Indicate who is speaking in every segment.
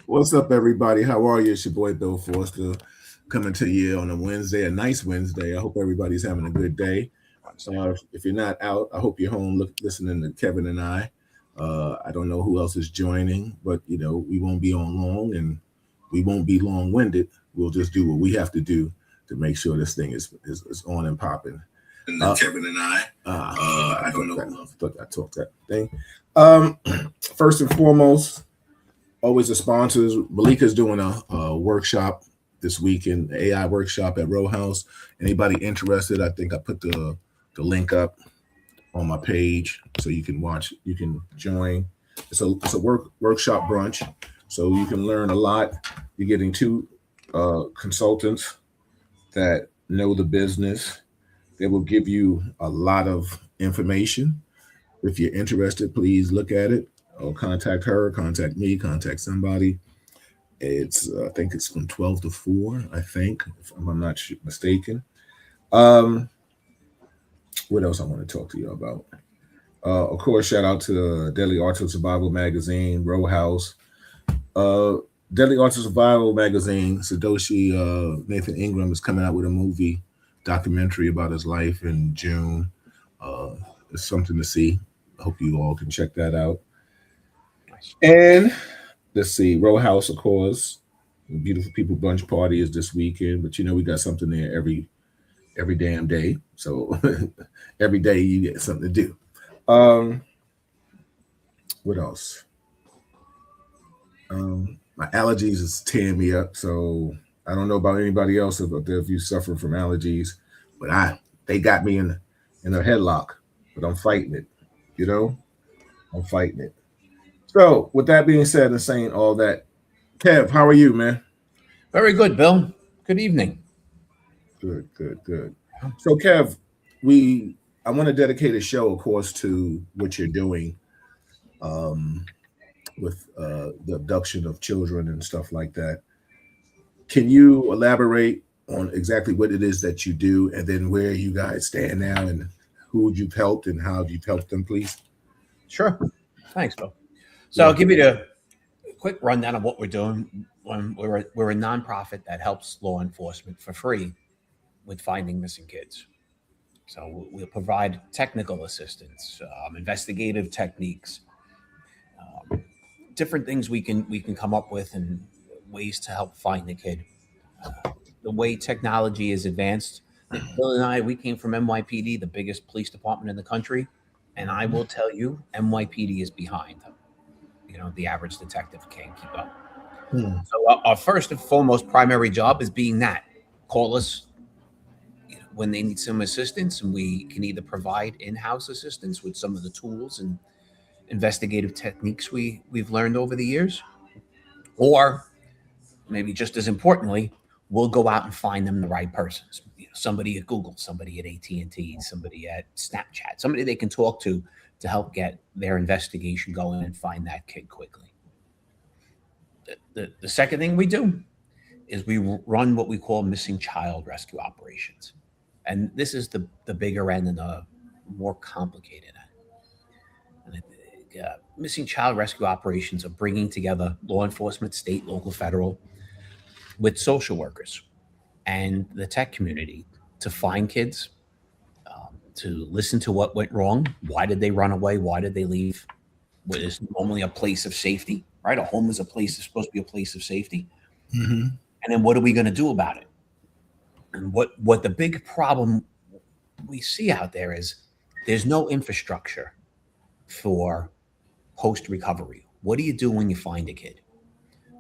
Speaker 1: What's up, everybody? How are you? It's your boy Bill Foster coming to you on a Wednesday, a nice Wednesday. I hope everybody's having a good day. If you're not out, I hope you're home listening to Kevin and I. I don't know who else is joining, but we won't be on long and we won't be long-winded. We'll just do what we have to do to make sure this thing is on and popping. Kevin and I don't know. I thought I talked that thing. First and foremost, always the sponsors. Malika's doing a workshop this weekend, AI workshop at Row House. Anybody interested? I think I put the link up on my page so you can watch. You can join. It's a workshop brunch, so you can learn a lot. You're getting two consultants that know the business. They will give you a lot of information. If you're interested, please look at it. Or contact her, contact me, contact somebody. I think it's from 12 to 4, I think, if I'm not mistaken. Um, what else I want to talk to you about? Of course, shout out to Deadly Arts of Survival magazine, Row House. Uh, Deadly Arts of Survival magazine, Sadoshi Nathan Ingram is coming out with a movie documentary about his life in June. Uh, it's something to see. I hope you all can check that out. And let's see, Row House, of course. Beautiful People Brunch Party is this weekend, but we got something there every damn day. So every day you get something to do. What else? My allergies is tearing me up, so I don't know about anybody else if you suffer from allergies, but they got me in a headlock, but I'm fighting it. You know, I'm fighting it. So, with that being said and saying all that, Kev, how are you, man?
Speaker 2: Very good, Bill. Good evening.
Speaker 1: Good, good, good. So, Kev, we I want to dedicate a show, of course, to what you're doing um, with the abduction of children and stuff like that. Can you elaborate on exactly what it is that you do, and then where you guys stand now, and who you've helped, and how you've helped them, please?
Speaker 2: Sure. Thanks, Bill. So
Speaker 1: Yeah.
Speaker 2: I'll give you the quick rundown of what we're doing. We're a nonprofit that helps law enforcement for free with finding missing kids. So we'll provide technical assistance, investigative techniques, um, different things we can come up with, and ways to help find the kid. The way technology is advanced, Bill and I, we came from NYPD, the biggest police department in the country, and I will tell you, NYPD is behind. The average detective can't keep up.
Speaker 1: Hmm.
Speaker 2: So our first and foremost primary job is being that. Call us when they need some assistance, and we can either provide in-house assistance with some of the tools and investigative techniques we've learned over the years, or maybe just as importantly, we'll go out and find them the right persons. Somebody at Google, somebody at AT&T, somebody at Snapchat, somebody they can talk to help get their investigation going and find that kid quickly. The second thing we do is we run what we call missing child rescue operations. And this is the bigger end and the more complicated end. And missing child rescue operations are bringing together law enforcement, state, local, federal, with social workers and the tech community to find kids, to listen to what went wrong. Why did they run away? Why did they leave? What is normally a place of safety, right? A home is a place, is supposed to be a place of safety.
Speaker 1: Hmm.
Speaker 2: And then what are we going to do about it? And what the big problem we see out there is there's no infrastructure for post recovery. What do you do when you find a kid?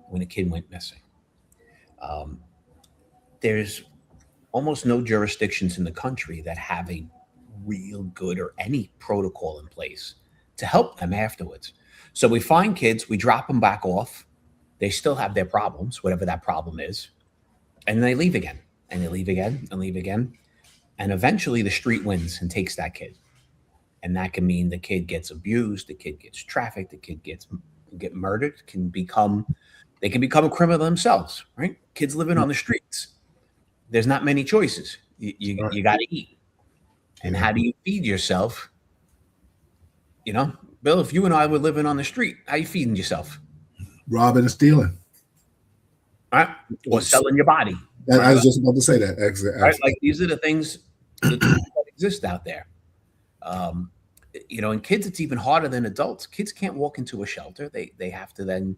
Speaker 2: When a kid went missing? Um, there's almost no jurisdictions in the country that have a real good or any protocol in place to help them afterwards. So we find kids, we drop them back off. They still have their problems, whatever that problem is, and they leave again, and they leave again, and leave again, and eventually the street wins and takes that kid. And that can mean the kid gets abused, the kid gets trafficked, the kid get murdered, they can become a criminal themselves, right? Kids living on the streets. There's not many choices.
Speaker 1: Right.
Speaker 2: You got to eat. And
Speaker 1: Yeah.
Speaker 2: how do you feed yourself? You know, Bill, if you and I were living on the street, how you feeding yourself?
Speaker 1: Robbing and stealing.
Speaker 2: right? Or selling your body.
Speaker 1: And I was just about to say that.
Speaker 2: Right? Like these are the things that exist out there. And kids, it's even harder than adults. Kids can't walk into a shelter. They have to then,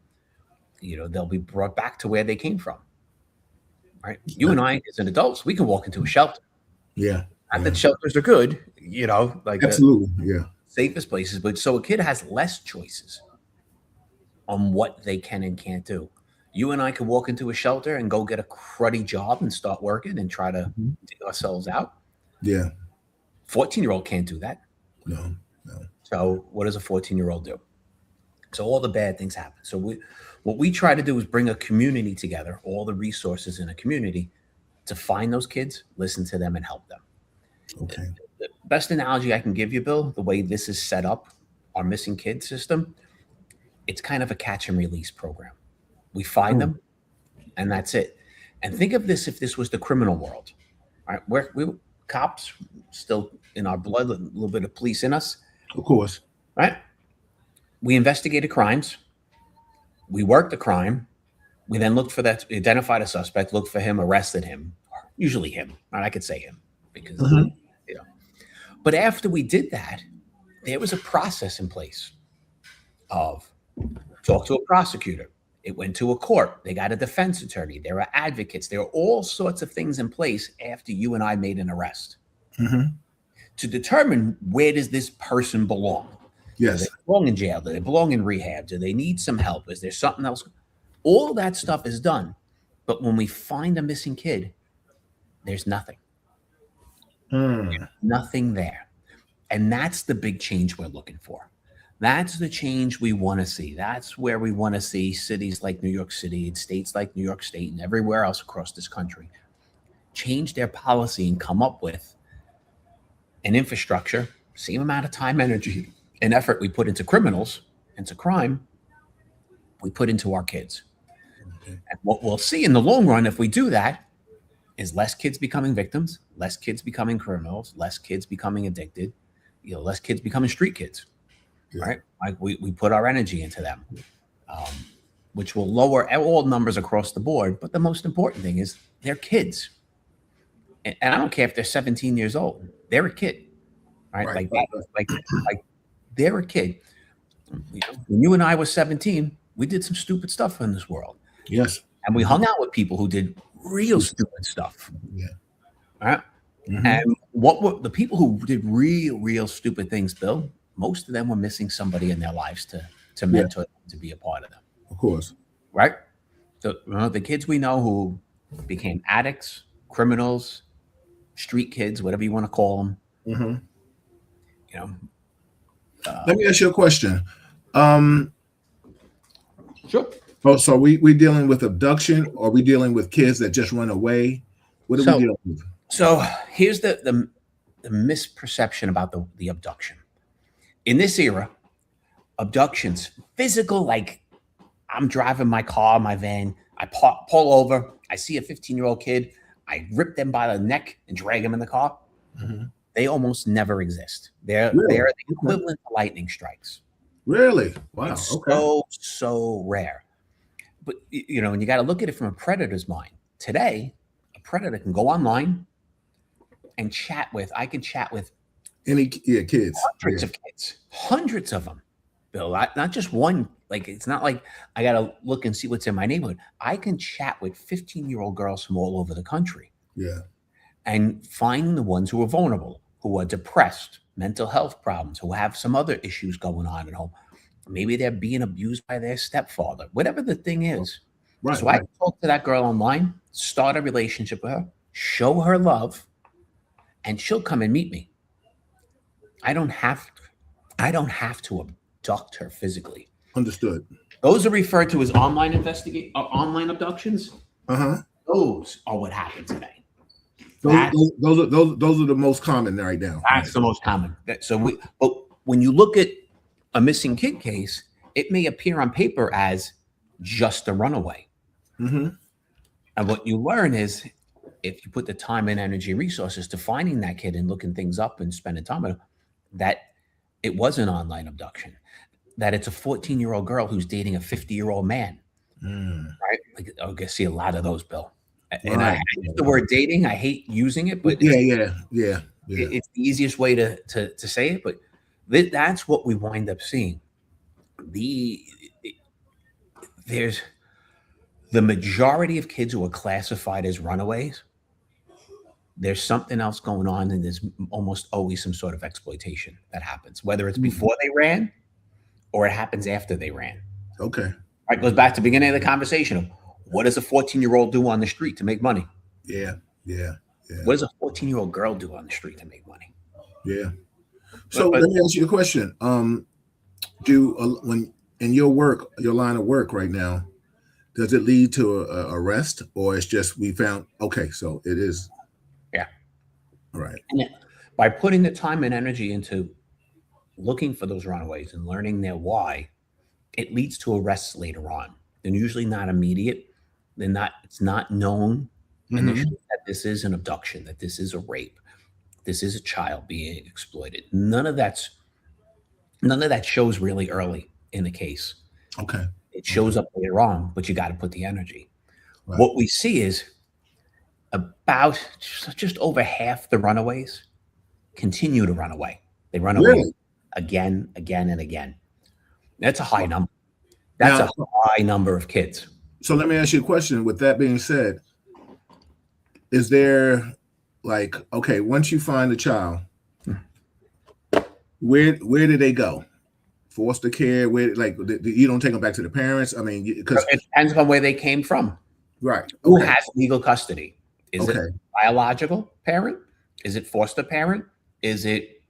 Speaker 2: they'll be brought back to where they came from. Right? You and I, as an adults, we can walk into a shelter.
Speaker 1: Yeah.
Speaker 2: Not that shelters are good, like
Speaker 1: absolutely, yeah,
Speaker 2: safest places, but so a kid has less choices on what they can and can't do. You and I could walk into a shelter and go get a cruddy job and start working and try to dig ourselves out.
Speaker 1: Yeah.
Speaker 2: 14-year-old can't do that.
Speaker 1: No.
Speaker 2: So what does a 14-year-old do? So all the bad things happen. So what we try to do is bring a community together, all the resources in a community, to find those kids, listen to them, and help them.
Speaker 1: Okay.
Speaker 2: The best analogy I can give you, Bill, the way this is set up, our missing kids system, it's kind of a catch and release program. We find them, and that's it. And think of this if this was the criminal world. All right, we cops still in our blood, a little bit of police in us.
Speaker 1: Of course.
Speaker 2: Right? We investigated crimes. We worked the crime. We then looked for that, identified a suspect, looked for him, arrested him, usually him. Right? I could say him because, But after we did that, there was a process in place of talk to a prosecutor. It went to a court. They got a defense attorney. There are advocates. There are all sorts of things in place after you and I made an arrest to determine where does this person belong.
Speaker 1: Yes.
Speaker 2: Do they belong in jail? Do they belong in rehab? Do they need some help? Is there something else? All that stuff is done. But when we find a missing kid, there's nothing. There's nothing there. And that's the big change we're looking for. That's the change we want to see. That's where we want to see cities like New York City and states like New York State and everywhere else across this country change their policy and come up with an infrastructure, same amount of time, energy, and effort we put into criminals, into crime, we put into our kids. Okay. And what we'll see in the long run, if we do that, is less kids becoming victims, less kids becoming criminals, less kids becoming addicted, less kids becoming street kids. Yeah. Right? Like we put our energy into them, which will lower all numbers across the board. But the most important thing is they're kids. And I don't care if they're 17 years old. They're a kid. Right? Like they're a kid. When you and I were 17, we did some stupid stuff in this world.
Speaker 1: Yes.
Speaker 2: And we hung out with people who did real stupid stuff.
Speaker 1: Yeah.
Speaker 2: Right? And what were the people who did real stupid things, Bill? Most of them were missing somebody in their lives to mentor them, to be a part of them.
Speaker 1: Of course.
Speaker 2: Right? So the kids we know who became addicts, criminals, street kids, whatever you want to call them.
Speaker 1: Let me ask you a question.
Speaker 2: Sure.
Speaker 1: Oh, so we dealing with abduction, or are we dealing with kids that just run away? What are we dealing with?
Speaker 2: So here's the misperception about the abduction. In this era, abductions, physical, like I'm driving my car, my van, I pull over, I see a 15-year-old kid, I rip them by the neck and drag them in the car. They almost never exist. They're the equivalent to lightning strikes.
Speaker 1: Really? Wow.
Speaker 2: It's
Speaker 1: okay.
Speaker 2: so rare. But and you got to look at it from a predator's mind. Today, a predator can go online and I can chat with
Speaker 1: any kids,
Speaker 2: hundreds of them, Bill, not just one. Like, it's not like I got to look and see what's in my neighborhood. I can chat with 15-year-old girls from all over the country.
Speaker 1: Yeah.
Speaker 2: And find the ones who are vulnerable, who are depressed, mental health problems, who have some other issues going on at home. Maybe they're being abused by their stepfather, whatever the thing is. Right, so I talk to that girl online, start a relationship with her, show her love, and she'll come and meet me. I don't have to abduct her physically.
Speaker 1: Understood.
Speaker 2: Those are referred to as online abductions. Those are what happen today.
Speaker 1: Those are the most common right now.
Speaker 2: That's the most common. But when you look at a missing kid case, it may appear on paper as just a runaway. And what you learn is, if you put the time and energy, resources to finding that kid and looking things up and spending time with them, that it was an online abduction, that it's a 14-year-old girl who's dating a 50-year-old man, right? Like, I see a lot of those, Bill. And I
Speaker 1: Right.
Speaker 2: use the word dating. I hate using it, but
Speaker 1: Yeah.
Speaker 2: it's the easiest way to say it. But that's what we wind up seeing. The there's the majority of kids who are classified as runaways. There's something else going on, and there's almost always some sort of exploitation that happens, whether it's
Speaker 1: Mhm.
Speaker 2: before they ran or it happens after they ran.
Speaker 1: Okay.
Speaker 2: Right, goes back to the beginning of the conversation of what does a 14-year-old do on the street to make money?
Speaker 1: Yeah. Yeah.
Speaker 2: What does a 14-year-old girl do on the street to make money?
Speaker 1: Yeah.
Speaker 2: But,
Speaker 1: So
Speaker 2: but
Speaker 1: let me ask you a question. Do when in your work, your line of work right now, does it lead to a arrest, or it's just we found? Okay, so it is.
Speaker 2: yeah,
Speaker 1: All right.
Speaker 2: and by putting the time and energy into looking for those runaways and learning their why, it leads to arrests later on. They're usually not immediate. They're not. It's not known
Speaker 1: Hmm.
Speaker 2: initially that this is an abduction, that this is a rape, this is a child being exploited. None of that shows really early in the case.
Speaker 1: Okay.
Speaker 2: It
Speaker 1: Okay.
Speaker 2: shows up later on, but you got to put the energy.
Speaker 1: Right.
Speaker 2: What we see is about just over half the runaways continue to run away. They run away
Speaker 1: Really?
Speaker 2: again, again, and again. That's a high number. That's
Speaker 1: Now,
Speaker 2: a high number of kids.
Speaker 1: so let me ask you a question. With that being said, is there like okay, once you find the child, where did they go? Foster care? Where like you don't take them back to the parents? I mean, because
Speaker 2: It depends on where they came from.
Speaker 1: right.
Speaker 2: Who
Speaker 1: Okay.
Speaker 2: has legal custody? Is it
Speaker 1: Okay.
Speaker 2: biological parent? Is it foster parent? Is it,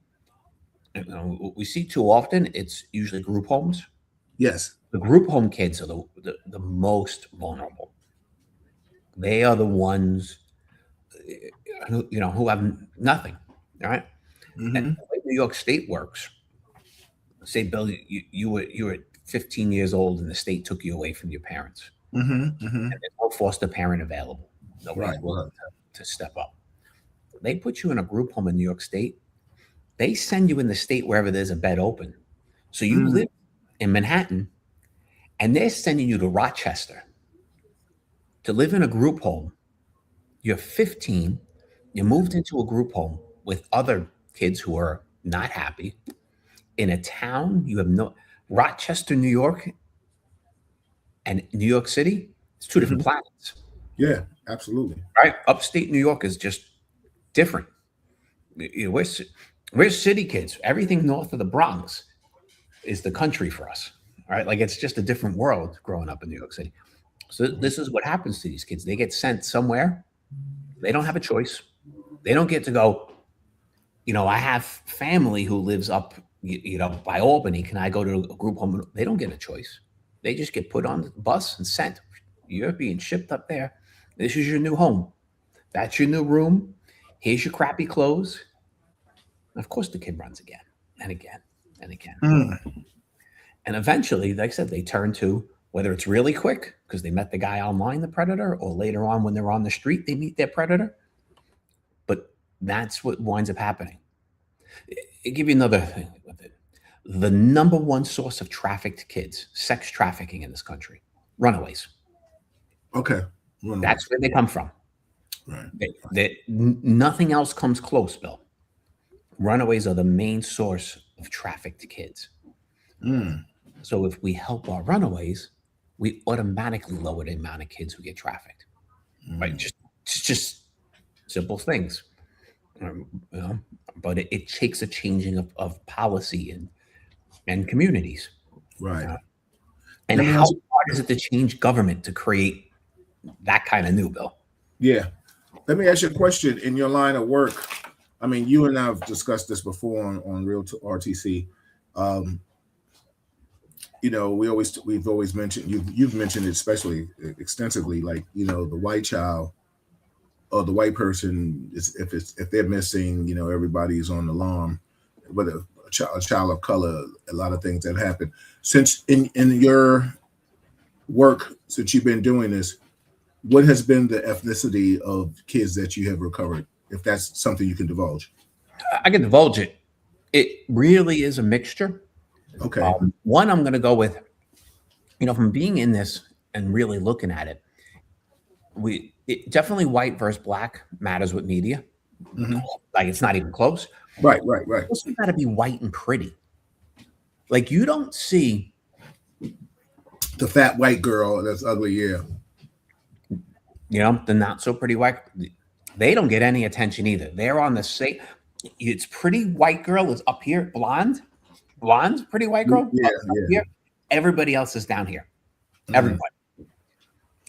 Speaker 2: what we see too often, it's usually group homes.
Speaker 1: Yes.
Speaker 2: The group home kids are the most vulnerable. They are the ones who have nothing. All right. And
Speaker 1: Hmm.
Speaker 2: the way New York State works, say, Bill, you were 15 years old and the state took you away from your parents.
Speaker 1: Hmm. Hmm.
Speaker 2: And there's no foster parent available. Nobody's
Speaker 1: Right.
Speaker 2: willing to step up. They put you in a group home in New York State. They send you in the state wherever there's a bed open. So you
Speaker 1: Mm.
Speaker 2: live in Manhattan, and they're sending you to Rochester to live in a group home. You're 15. You moved into a group home with other kids who are not happy in a town. You have no Rochester, New York, and New York City. It's two different
Speaker 1: Mhm.
Speaker 2: planets,
Speaker 1: Yeah, absolutely.
Speaker 2: right? Upstate New York is just different. We're city kids. Everything north of the Bronx is the country for us. All right. Like it's just a different world growing up in New York City. So this is what happens to these kids. They get sent somewhere. They don't have a choice. They don't get to go, I have family who lives up, by Albany. Can I go to a group home? They don't get a choice. They just get put on the bus and sent. You're being shipped up there. This is your new home. That's your new room. Here's your crappy clothes. And of course, the kid runs again and again and again.
Speaker 1: Mm.
Speaker 2: And eventually, like I said, they turn to whether it's really quick because they met the guy online, the predator, or later on when they're on the street, they meet their predator. But that's what winds up happening. I'll give you another thing with it. The number one source of trafficked kids, sex trafficking in this country, runaways.
Speaker 1: Okay. Runaway.
Speaker 2: That's where they come from.
Speaker 1: Right.
Speaker 2: Nothing else comes close, Bill. Runaways are the main source of trafficked kids.
Speaker 1: Mm.
Speaker 2: So if we help our runaways, we automatically lower the amount of kids who get trafficked. Right? Just simple things. Um, you know, but it takes a changing of policy and communities.
Speaker 1: Right.
Speaker 2: And
Speaker 1: Let me
Speaker 2: how
Speaker 1: ask you-
Speaker 2: hard is it to change government to create that kind of new bill?
Speaker 1: Yeah. Let me ask you a question. In your line of work, I mean, you and I have discussed this before on Real RTC. We've always mentioned you've mentioned it especially extensively, like the white child or the white person is if they're missing, everybody's on alarm. But a child of color, a lot of things that happen. Since in your work, since you've been doing this, what has been the ethnicity of kids that you have recovered? If that's something you can divulge.
Speaker 2: I can divulge it. It really is a mixture.
Speaker 1: Okay.
Speaker 2: One, I'm going to go with, from being in this and really looking at it, definitely white versus black matters with media.
Speaker 1: Mhm.
Speaker 2: Like it's not even close.
Speaker 1: Right.
Speaker 2: It's also got to be white and pretty. Like you don't see
Speaker 1: The fat white girl that's ugly. Yeah.
Speaker 2: the not so pretty white. They don't get any attention either. They're on the same. It's pretty white girl is up here, blonde, pretty white girl.
Speaker 1: Yeah.
Speaker 2: Up here. Everybody else is down here.
Speaker 1: Mhm.
Speaker 2: Everybody.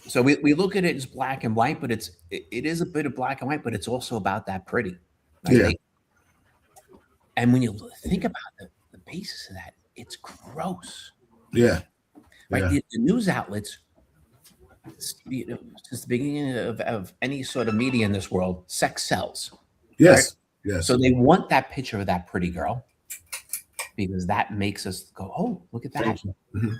Speaker 2: So we look at it as black and white, but it is a bit of black and white, but it's also about that pretty. Right?
Speaker 1: Yeah.
Speaker 2: And when you think about the basis of that, it's gross.
Speaker 1: Yeah.
Speaker 2: Right?
Speaker 1: Yeah.
Speaker 2: The news outlets, since the beginning of any sort of media in this world, sex sells.
Speaker 1: Yes.
Speaker 2: Right?
Speaker 1: Yes.
Speaker 2: So they want that picture of that pretty girl because that makes us go, oh, look at that.
Speaker 1: Mhm.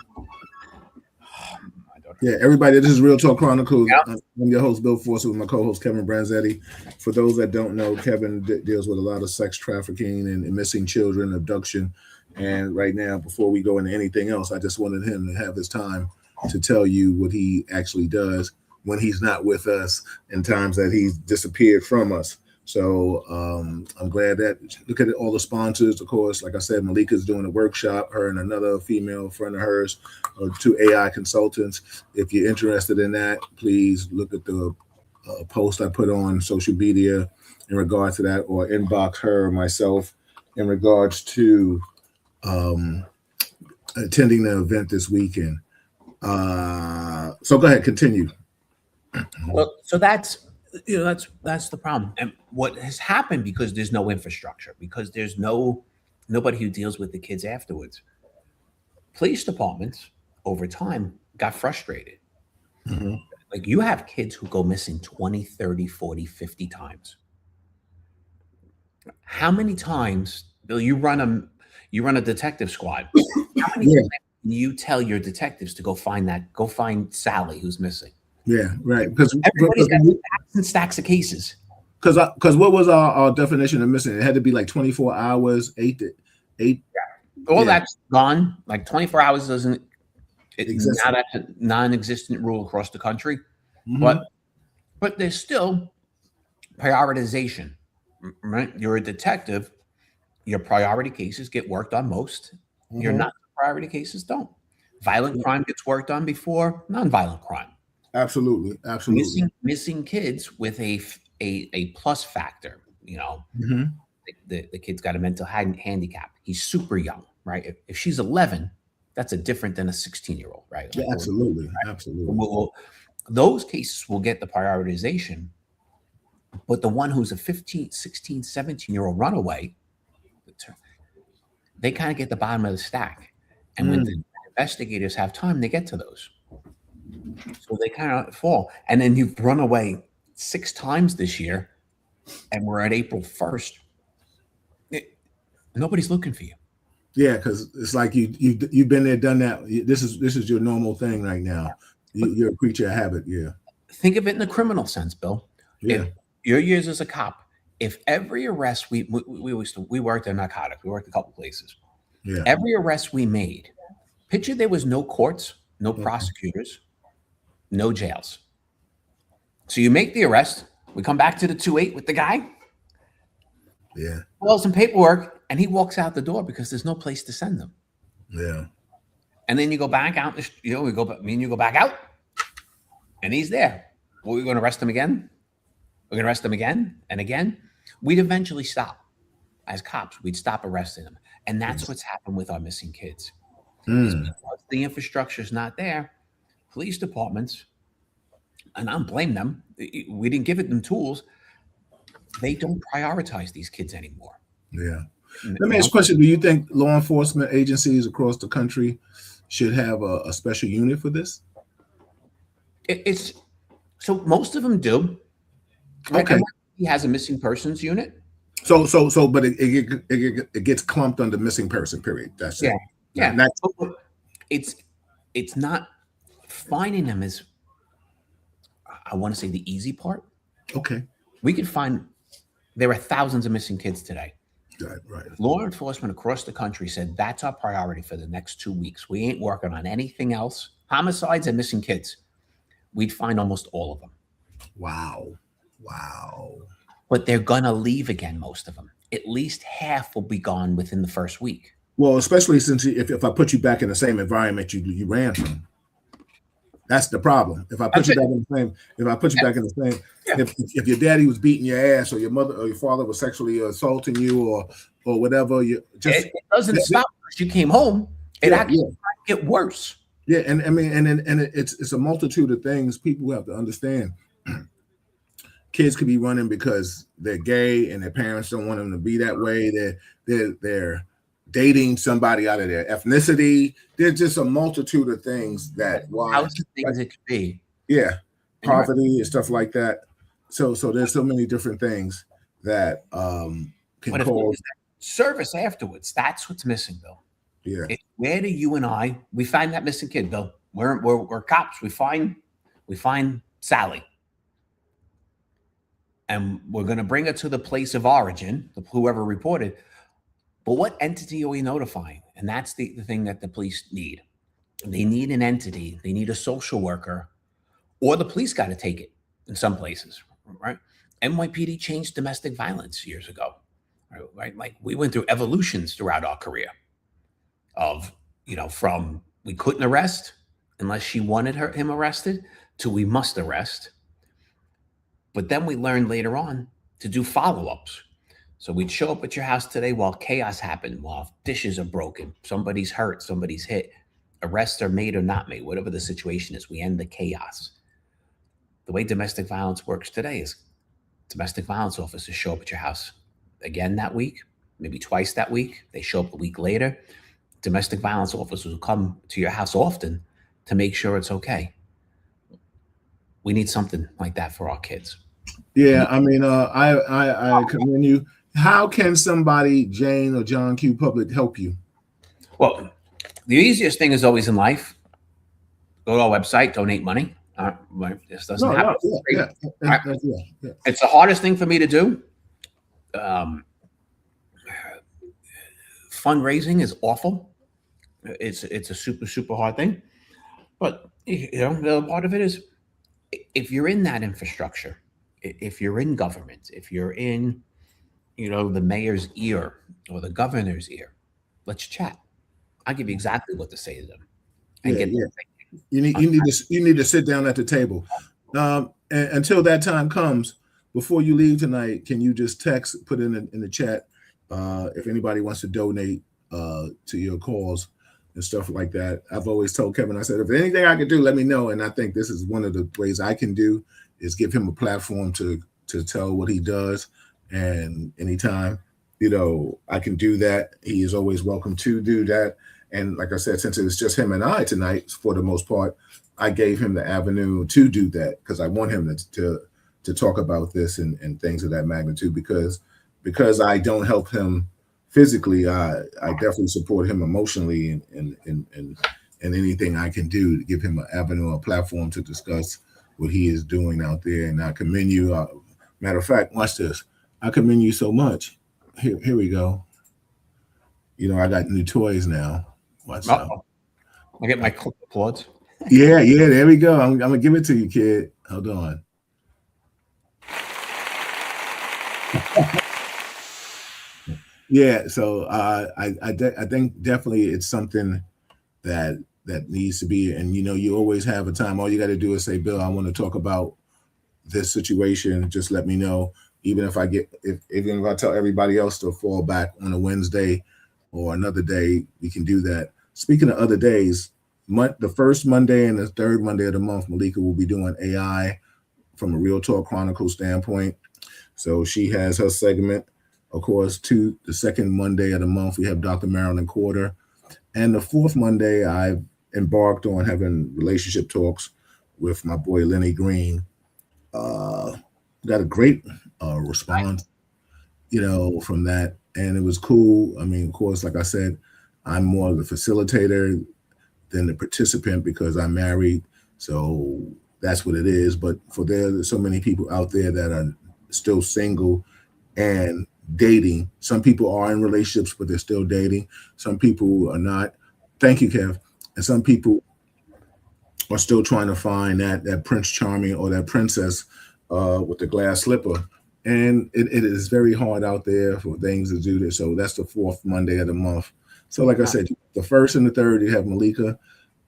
Speaker 1: Yeah, everybody, this is Real Talk Chronicles.
Speaker 2: Yep.
Speaker 1: I'm your host, Bill Forster, with my co-host, Kevin Branzetti. For those that don't know, Kevin deals with a lot of sex trafficking and missing children, abduction. And right now, before we go into anything else, I just wanted him to have his time to tell you what he actually does when he's not with us and times that he's disappeared from us. So I'm glad that, look at all the sponsors, of course. Like I said, Malika's doing a workshop, her and another female friend of hers, 2 AI consultants. If you're interested in that, please look at the post I put on social media in regard to that, or inbox her or myself in regards to attending the event this weekend. So go ahead, continue.
Speaker 2: Well, so that's the problem. And what has happened, because there's no infrastructure, because there's nobody who deals with the kids afterwards. Police departments over time got frustrated.
Speaker 1: Mhm.
Speaker 2: Like you have kids who go missing 20, 30, 40, 50 times. How many times, Bill, you run a detective squad. How many times can you tell your detectives to go find Sally who's missing?
Speaker 1: Yeah, right. Because
Speaker 2: Everybody's got stacks and stacks of cases.
Speaker 1: Because what was our definition of missing? It had to be like 24 hours, 8 to 8.
Speaker 2: All that's gone. Like 24 hours doesn't
Speaker 1: Exist.
Speaker 2: now that's a non-existent rule across the country.
Speaker 1: Mhm.
Speaker 2: But there's still prioritization. Right? You're a detective. Your priority cases get worked on most. Your
Speaker 1: Mhm.
Speaker 2: not priority cases don't. Violent crime gets worked on before non-violent crime.
Speaker 1: Absolutely.
Speaker 2: Missing kids with a plus factor.
Speaker 1: Mhm.
Speaker 2: The kid's got a mental handicap. He's super young, right? If she's 11, that's a different than a 16-year-old, right?
Speaker 1: Yeah, absolutely. Absolutely.
Speaker 2: Those cases will get the prioritization, but the one who's a 15, 16, 17-year-old runaway, they kind of get the bottom of the stack. And when the investigators have time, they get to those. So they kind of fall. And then you've run away 6 times this year, and we're at April 1st. Nobody's looking for you.
Speaker 1: Yeah, because it's like you've been there, done that. This is your normal thing right now. You're a creature of habit. Yeah.
Speaker 2: Think of it in the criminal sense, Bill.
Speaker 1: Yeah.
Speaker 2: If your years as a cop, if every arrest we worked in narcotics, we worked a couple places.
Speaker 1: Yeah.
Speaker 2: Every arrest we made, picture there was no courts, no prosecutors, no jails. So you make the arrest. We come back to the 2-8 with the guy.
Speaker 1: Yeah.
Speaker 2: Well, some paperwork, and he walks out the door because there's no place to send them.
Speaker 1: Yeah.
Speaker 2: And then you go back out. Me and you go back out, and he's there. Well, we're going to arrest him again. We're going to arrest him again and again. We'd eventually stop. As cops, we'd stop arresting them, and that's what's happened with our missing kids. Because the infrastructure is not there. Police departments, and I don't blame them. We didn't give them tools. They don't prioritize these kids anymore.
Speaker 1: Yeah. Let me ask you a question. Do you think law enforcement agencies across the country should have a special unit for this?
Speaker 2: So most of them do.
Speaker 1: Okay.
Speaker 2: He has a missing persons unit.
Speaker 1: So, but it gets clumped under missing person. Period. That's it.
Speaker 2: Yeah. It's not finding them is, I want to say, the easy part.
Speaker 1: Okay.
Speaker 2: We could find. There are thousands of missing kids today.
Speaker 1: Right.
Speaker 2: Law enforcement across the country said that's our priority for the next 2 weeks. We ain't working on anything else homicides and missing kids, we'd find almost all of them.
Speaker 1: Wow. Wow.
Speaker 2: But they're going to leave again, most of them. At least half will be gone within the first week.
Speaker 1: Well, especially since if I put you back in the same environment you ran from, that's the problem. If I put you back in the same, if your daddy was beating your ass, or your mother or your father was sexually assaulting you, or whatever, you just
Speaker 2: it doesn't stop because you came home. It actually might get worse.
Speaker 1: Yeah, and I mean, and it's a multitude of things people have to understand. Kids could be running because they're gay and their parents don't want them to be that way. They're dating somebody out of their ethnicity. There's just a multitude of things that
Speaker 2: things it could be.
Speaker 1: Yeah, poverty and stuff like that. So there's so many different things that can cause
Speaker 2: service afterwards. That's what's missing, Bill.
Speaker 1: Yeah.
Speaker 2: Where do you and I find that missing kid, Bill? We're cops. We find Sally. And we're going to bring her to the place of origin, whoever reported. But what entity are we notifying? And that's the thing that the police need. They need an entity. They need a social worker, or the police got to take it in some places, right? NYPD changed domestic violence years ago, right? Like we went through evolutions throughout our career of, from we couldn't arrest unless she wanted him arrested to we must arrest. But then we learned later on to do follow-ups. So we'd show up at your house today while chaos happened, while dishes are broken, somebody's hurt, somebody's hit, arrests are made or not made, whatever the situation is, we end the chaos. The way domestic violence works today is domestic violence officers show up at your house again that week, maybe twice that week. They show up a week later. Domestic violence officers will come to your house often to make sure it's okay. We need something like that for our kids.
Speaker 1: Yeah, I mean, I commend you. How can somebody, Jane or John Q. Public, help you?
Speaker 2: Well, the easiest thing is always in life. Go to our website, donate money. This doesn't happen. It's the hardest thing for me to do. Fundraising is awful. It's a super hard thing. But the part of it is, if you're in that infrastructure, if you're in government, if you're in, the mayor's ear or the governor's ear, let's chat. I'll give you exactly what to say to them.
Speaker 1: You need to sit down at the table. And until that time comes, before you leave tonight, can you just text, put in the chat, if anybody wants to donate to your cause and stuff like that. I've always told Kevin, I said, if anything I can do, let me know. And I think this is one of the ways I can do is give him a platform to tell what he does. And anytime, I can do that, he is always welcome to do that. And like I said, since it was just him and I tonight, for the most part, I gave him the avenue to do that because I want him to talk about this and things of that magnitude, because I don't help him physically, I definitely support him emotionally and anything I can do to give him an avenue, a platform to discuss what he is doing out there. And I commend you. Matter of fact, watch this. I commend you so much. Here we go. I got new toys now. Watch out.
Speaker 2: I get my applause.
Speaker 1: Yeah, there we go. I'm gonna give it to you, kid. Hold on. Yeah, so I think definitely it's something that needs to be, and you always have a time. All you got to do is say, Bill, I want to talk about this situation. Just let me know. Even if even if I tell everybody else to fall back on a Wednesday or another day, we can do that. Speaking of other days, the first Monday and the third Monday of the month, Malika will be doing AI from a Real Talk Chronicle standpoint. So she has her segment. Of course, the second Monday of the month, we have Dr. Marilyn Corder. And the fourth Monday, I've embarked on having relationship talks with my boy, Lenny Green. Got a great response, from that. And it was cool. I mean, of course, like I said, I'm more of the facilitator than the participant because I'm married. So that's what it is. But there's so many people out there that are still single and dating. Some people are in relationships, but they're still dating. Some people are not. Thank you, Kev. And some people are still trying to find that Prince Charming or that princess with the glass slipper. And it is very hard out there for things to do this. So that's the fourth Monday of the month. So, like I said, the first and the third, you have Malika.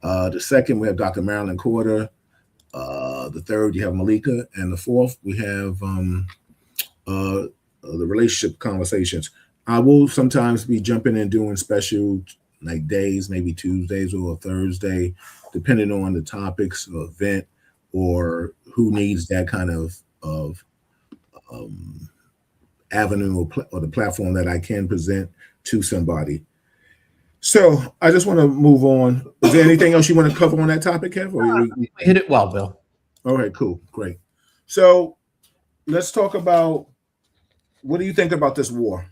Speaker 1: The second, we have Dr. Marilyn Corder. The third, you have Malika. And the fourth, we have the relationship conversations. I will sometimes be jumping and doing special like days, maybe Tuesdays or a Thursday, depending on the topics or event or who needs that kind of avenue or the platform that I can present to somebody. So I just want to move on. Is there anything else you want to cover on that topic, Kev? Or
Speaker 2: We hit it well, Bill.
Speaker 1: all right, cool, great. So let's talk about, what do you think about this war?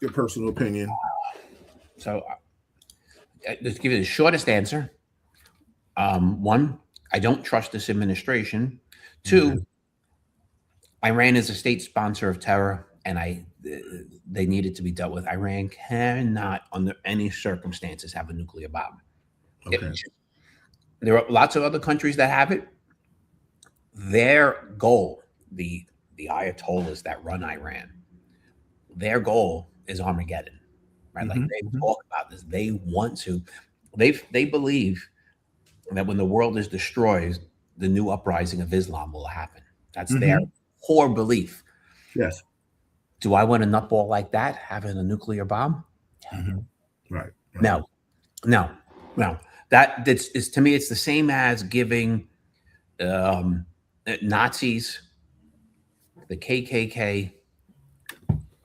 Speaker 1: Your personal opinion.
Speaker 2: So let's give you the shortest answer. One, I don't trust this administration. Two, Iran is a state sponsor of terror, and they needed to be dealt with. Iran cannot, under any circumstances, have a nuclear bomb.
Speaker 1: Okay.
Speaker 2: There are lots of other countries that have it. Their goal, the Ayatollahs that run Iran, their goal is Armageddon, right? Like they talk about this. They want to. They believe that when the world is destroyed, the new uprising of Islam will happen. That's their core belief.
Speaker 1: Yes.
Speaker 2: Do I want a nutball like that having a nuclear bomb?
Speaker 1: Right.
Speaker 2: No. That is, to me, it's the same as giving Nazis, the KKK,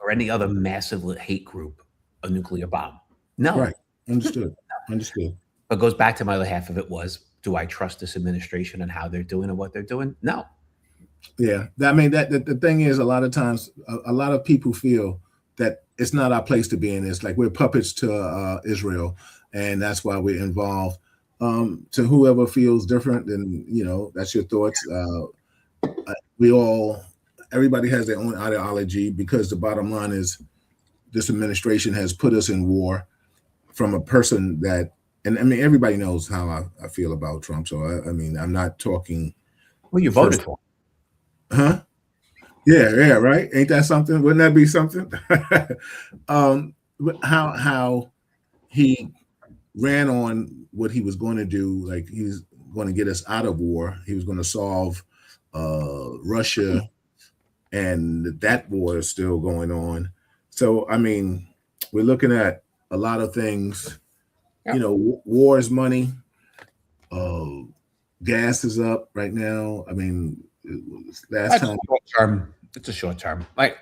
Speaker 2: or any other massive hate group a nuclear bomb. No.
Speaker 1: Right. Understood. Understood.
Speaker 2: But goes back to my other half of it was, do I trust this administration and how they're doing and what they're doing? No.
Speaker 1: Yeah. I mean, the thing is, a lot of times, a lot of people feel that it's not our place to be in this. Like we're puppets to Israel, and that's why we're involved. To whoever feels different, then, that's your thoughts. Everybody has their own ideology, because the bottom line is this administration has put us in war from a person that, and I mean, everybody knows how I feel about Trump. So, I mean, I'm not talking.
Speaker 2: Well, you voted for him.
Speaker 1: Huh? Yeah, right. Ain't that something? Wouldn't that be something? How he ran on what he was going to do, like he's going to get us out of war. He was going to solve Russia, and that war is still going on. So, I mean, we're looking at a lot of things.
Speaker 2: Yeah.
Speaker 1: War is money. Gas is up right now. I mean, last time.
Speaker 2: It's a short term. Like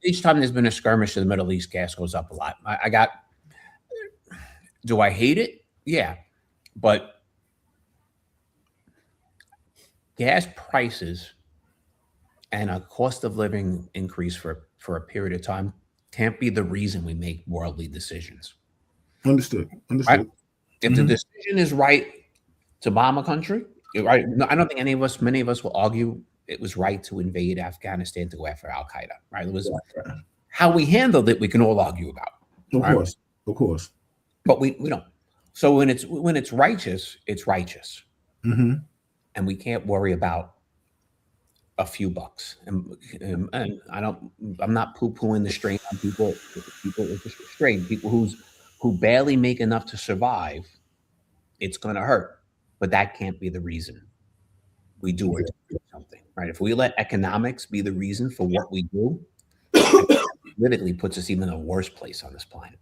Speaker 2: each time there's been a skirmish in the Middle East, gas goes up a lot. Do I hate it? Yeah. But gas prices and a cost of living increase for a period of time can't be the reason we make worldly decisions.
Speaker 1: Understood.
Speaker 2: Right? If the decision is right to bomb a country, right? No, I don't think many of us will argue it was right to invade Afghanistan to go after Al Qaeda. Right? It was how we handled it. We can all argue about.
Speaker 1: Of course.
Speaker 2: But we don't. So when it's righteous, it's righteous, and we can't worry about a few bucks. And I'm not poo-pooing the strain on people. It's just strain. People who barely make enough to survive. It's going to hurt, but that can't be the reason we do something, right? If we let economics be the reason for what we do, it literally puts us even in a worse place on this planet.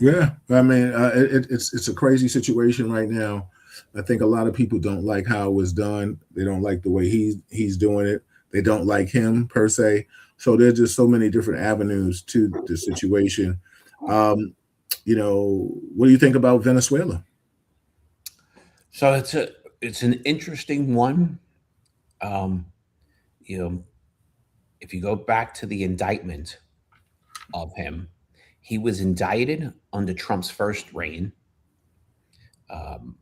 Speaker 1: Yeah, I mean, it's a crazy situation right now. I think a lot of people don't like how it was done. They don't like the way he's doing it. They don't like him per se. So there's just so many different avenues to the situation. What do you think about Venezuela?
Speaker 2: So it's an interesting one. If you go back to the indictment of him, he was indicted under Trump's first reign.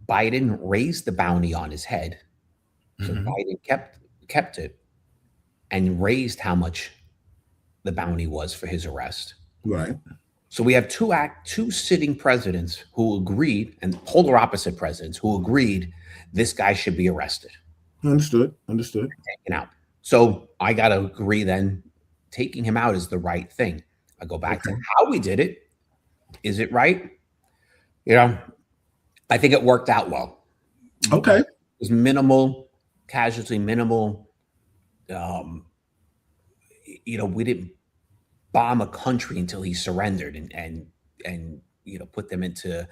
Speaker 2: Biden raised the bounty on his head. So Biden kept it and raised how much the bounty was for his arrest.
Speaker 1: Right.
Speaker 2: So we have two sitting presidents who agreed, and polar opposite presidents who agreed this guy should be arrested,
Speaker 1: Understood.
Speaker 2: taken out. So I got to agree then taking him out is the right thing. I go back to how we did it. Is it right? You know, I think it worked out well.
Speaker 1: Okay.
Speaker 2: It was minimal casualty, minimal. We didn't bomb a country until he surrendered and put them into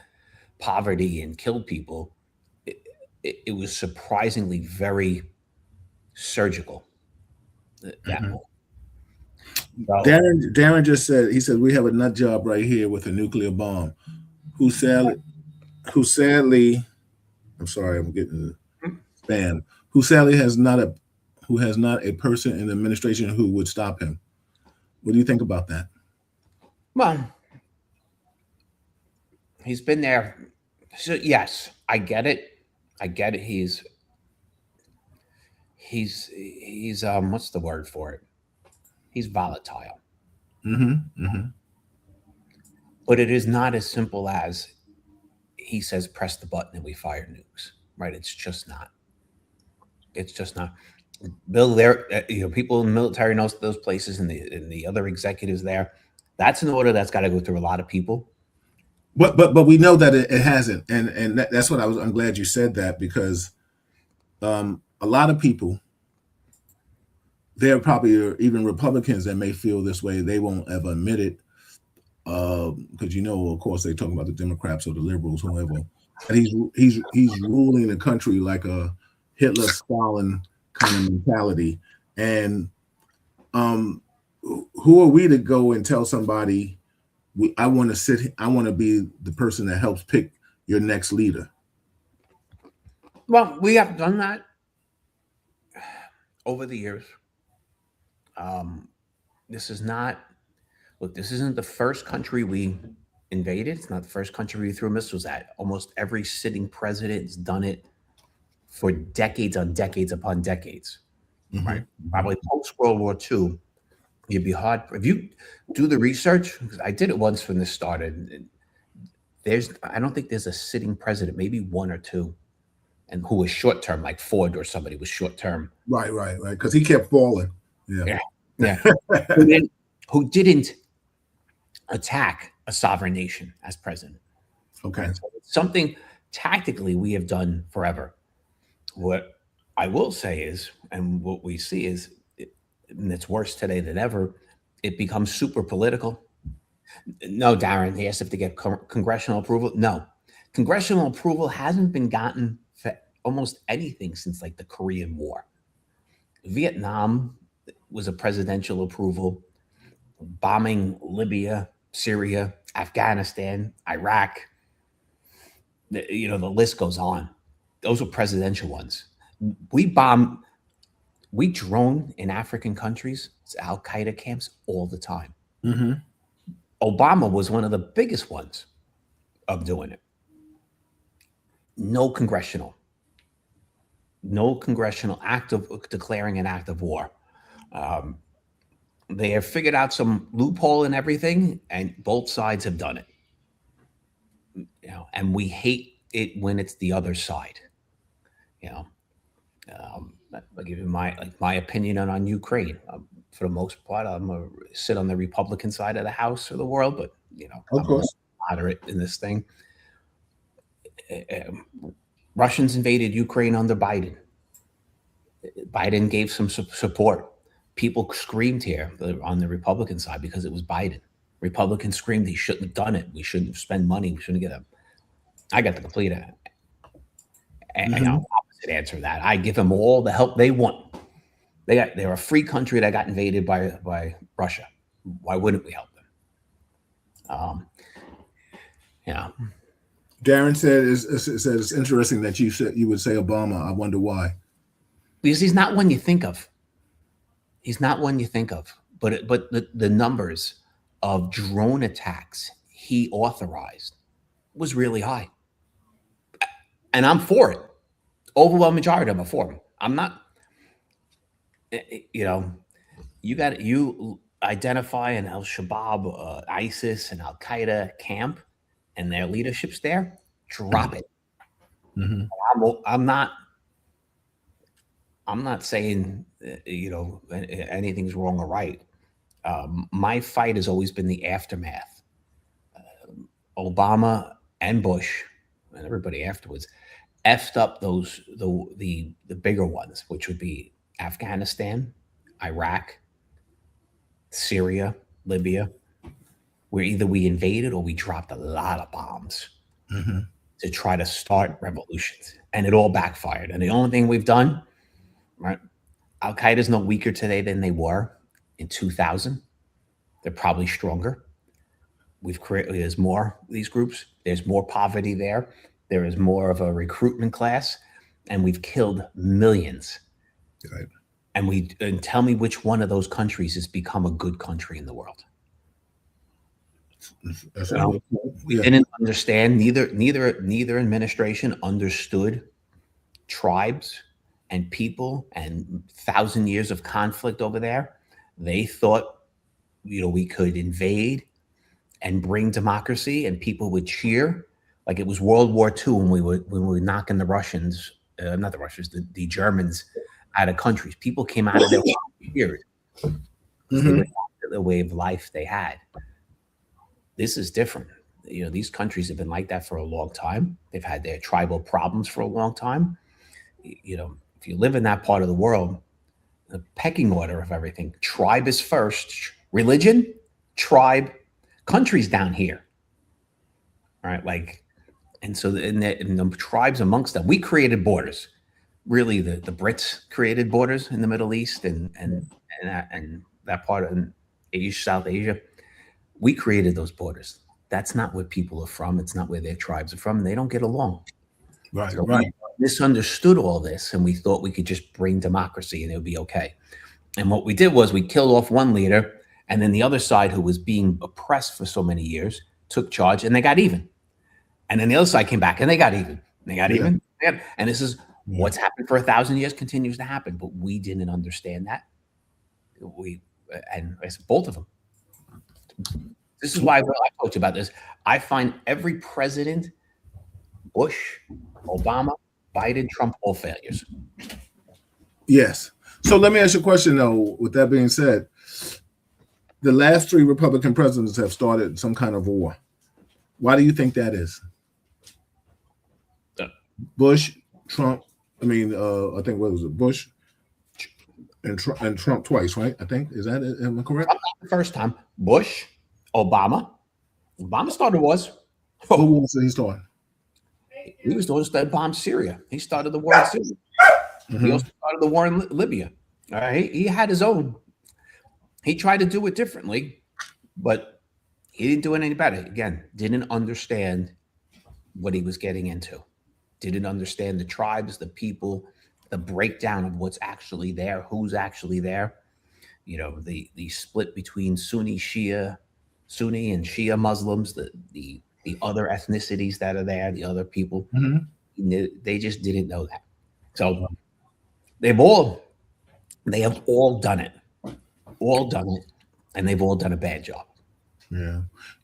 Speaker 2: poverty and killed people. It was surprisingly very surgical. That move. So,
Speaker 1: Darren just said, he said, we have a nut job right here with a nuclear bomb who sadly, I'm sorry, I'm getting spam, who has not a person in the administration who would stop him. What do you think about that?
Speaker 2: well, he's been there. So yes, I get it. He's what's the word for it? He's volatile. But it is not as simple as he says press the button and we fire nukes, right? It's just not. Bill, there, people in the military knows those places, and the other executives there. That's an order that's got to go through a lot of people.
Speaker 1: But we know that it hasn't, and that's what I'm glad you said that, because a lot of people, there probably are even Republicans that may feel this way. They won't ever admit it, because of course, they talk about the Democrats or the liberals, whoever. And he's ruling the country like a Hitler, Stalin kind of mentality. And who are we to go and tell somebody, I want to be the person that helps pick your next leader?
Speaker 2: Well, we have done that over the years. This isn't the first country we invaded. It's not the first country we threw missiles at. Almost every sitting president's done it for decades on decades upon decades, right? Probably post World War II, you'd be hard. If you do the research, because I did it once when this started, I don't think there's a sitting president, maybe one or two, and who was short term, like Ford or somebody was short term.
Speaker 1: Right. Because he kept falling. Yeah.
Speaker 2: who didn't attack a sovereign nation as president.
Speaker 1: Okay.
Speaker 2: So it's something tactically we have done forever. What I will say is, and what we see is, and it's worse today than ever, it becomes super political. No, Darren, he asked if to get congressional approval. No, congressional approval hasn't been gotten for almost anything since like the Korean War. Vietnam was a presidential approval. Bombing Libya, Syria, Afghanistan, Iraq, the list goes on. Those were presidential ones. We drone in African countries, it's Al Qaeda camps all the time. Obama was one of the biggest ones of doing it. No congressional act of declaring an act of war. They have figured out some loophole in everything, and both sides have done it. And we hate it when it's the other side. I'll give you my opinion on Ukraine. For the most part, I'm gonna sit on the Republican side of the House or the world, but
Speaker 1: of course,
Speaker 2: I'm moderate in this thing. Russians invaded Ukraine under Biden. Biden gave some support. People screamed here on the Republican side because it was Biden. Republicans screamed he shouldn't have done it. We shouldn't spend money. We shouldn't get him. I got the complete opposite answer to that. I give them all the help they want. They're a free country that got invaded by Russia. Why wouldn't we help them?
Speaker 1: Darren said it's interesting that you said you would say Obama. I wonder why.
Speaker 2: Because he's not one you think of. But the numbers of drone attacks he authorized was really high. And I'm for it. Overwhelming majority of them are for him. I'm not, I identify an Al Shabaab, ISIS, and Al Qaeda camp and their leaderships there, drop it.
Speaker 1: Mhm.
Speaker 2: I'm not saying anything's wrong or right. My fight has always been the aftermath. Obama and Bush and everybody afterwards effed up the bigger ones, which would be Afghanistan, Iraq, Syria, Libya, where either we invaded or we dropped a lot of bombs
Speaker 1: Mhm.
Speaker 2: to try to start revolutions, and it all backfired. And the only thing we've done, right? Al Qaeda is no weaker today than they were in 2000. They're probably stronger. We've created, there's more of these groups. There's more poverty there. There is more of a recruitment class, and we've killed millions.
Speaker 1: Right.
Speaker 2: And tell me which one of those countries has become a good country in the world.
Speaker 1: That's
Speaker 2: You know, we didn't understand. Neither administration understood tribes and people and 1,000 years of conflict over there. They thought, we could invade and bring democracy, and people would cheer like it was World War II when we were knocking the Russians, not the Russians, the Germans out of countries. People came out of their cheered.
Speaker 1: Mhm.
Speaker 2: The way of life they had. This is different. These countries have been like that for a long time. They've had their tribal problems for a long time. If you live in that part of the world, the pecking order of everything, tribe is first, religion, tribe, countries down here. All right. And so in the tribes amongst them, we created borders. Really, the Brits created borders in the Middle East and that part of Asia, South Asia. We created those borders. That's not where people are from. It's not where their tribes are from. They don't get along.
Speaker 1: Right.
Speaker 2: So
Speaker 1: Right.
Speaker 2: we misunderstood all this, and we thought we could just bring democracy and it would be okay. And what we did was we killed off one leader, and then the other side, who was being oppressed for so many years, took charge, and they got even. And then the other side came back, and they got even. They got even. And this is what's happened for 1,000 years, continues to happen. But we didn't understand that. And it's both of them. This is why I talked to you about this. I find every president, Bush, Obama, Biden, Trump, all failures.
Speaker 1: Yes. So let me ask you a question, though. With that being said, the last 3 Republican presidents have started some kind of war. Why do you think that is? Bush, Trump. I think what was it? Bush and Trump twice, right? I think, is that it? Am I correct?
Speaker 2: The first time, Bush, Obama. Obama started wars.
Speaker 1: What wars did he start?
Speaker 2: He was the one that bombed Syria. He started the war in Syria. He also started the war in Libya. He had his own. He tried to do it differently, but he didn't do it any better. Again, didn't understand what he was getting into. Didn't understand the tribes, the people, the breakdown of what's actually there, who's actually there. The split between Sunni and Shia Muslims, the other ethnicities that are there, the other people. They just didn't know that. So they have all done it, and they've all done a bad job.
Speaker 1: Yeah.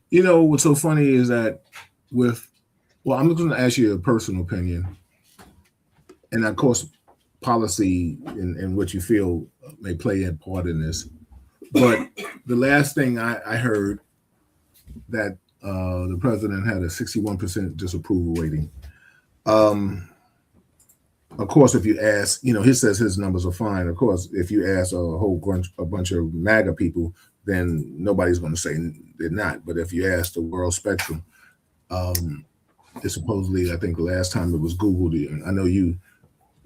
Speaker 1: What's so funny is that I'm going to ask you a personal opinion, and of course, policy and what you feel may play a part in this. But the last thing I heard that the president had a 61% disapproval rating. Of course, if you ask, he says his numbers are fine. Of course, if you ask a bunch of MAGA people, then nobody's going to say they're not. But if you ask the world spectrum, it's supposedly, I think the last time it was Googled, I know you,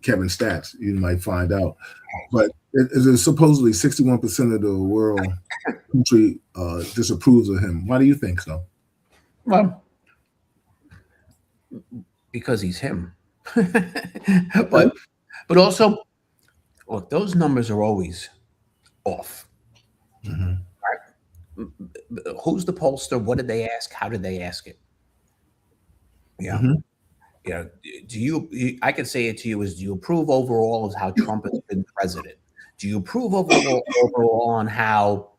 Speaker 1: Kevin Stats, you might find out, but it is supposedly 61% of the world country disapproves of him. Why do you think so?
Speaker 2: Well, because he's him. but also, look, those numbers are always off. Right? Who's the pollster? What did they ask? How did they ask it? Yeah. Do you? I could say it to you as: do you approve overall of how Trump has been president? Do you approve overall on how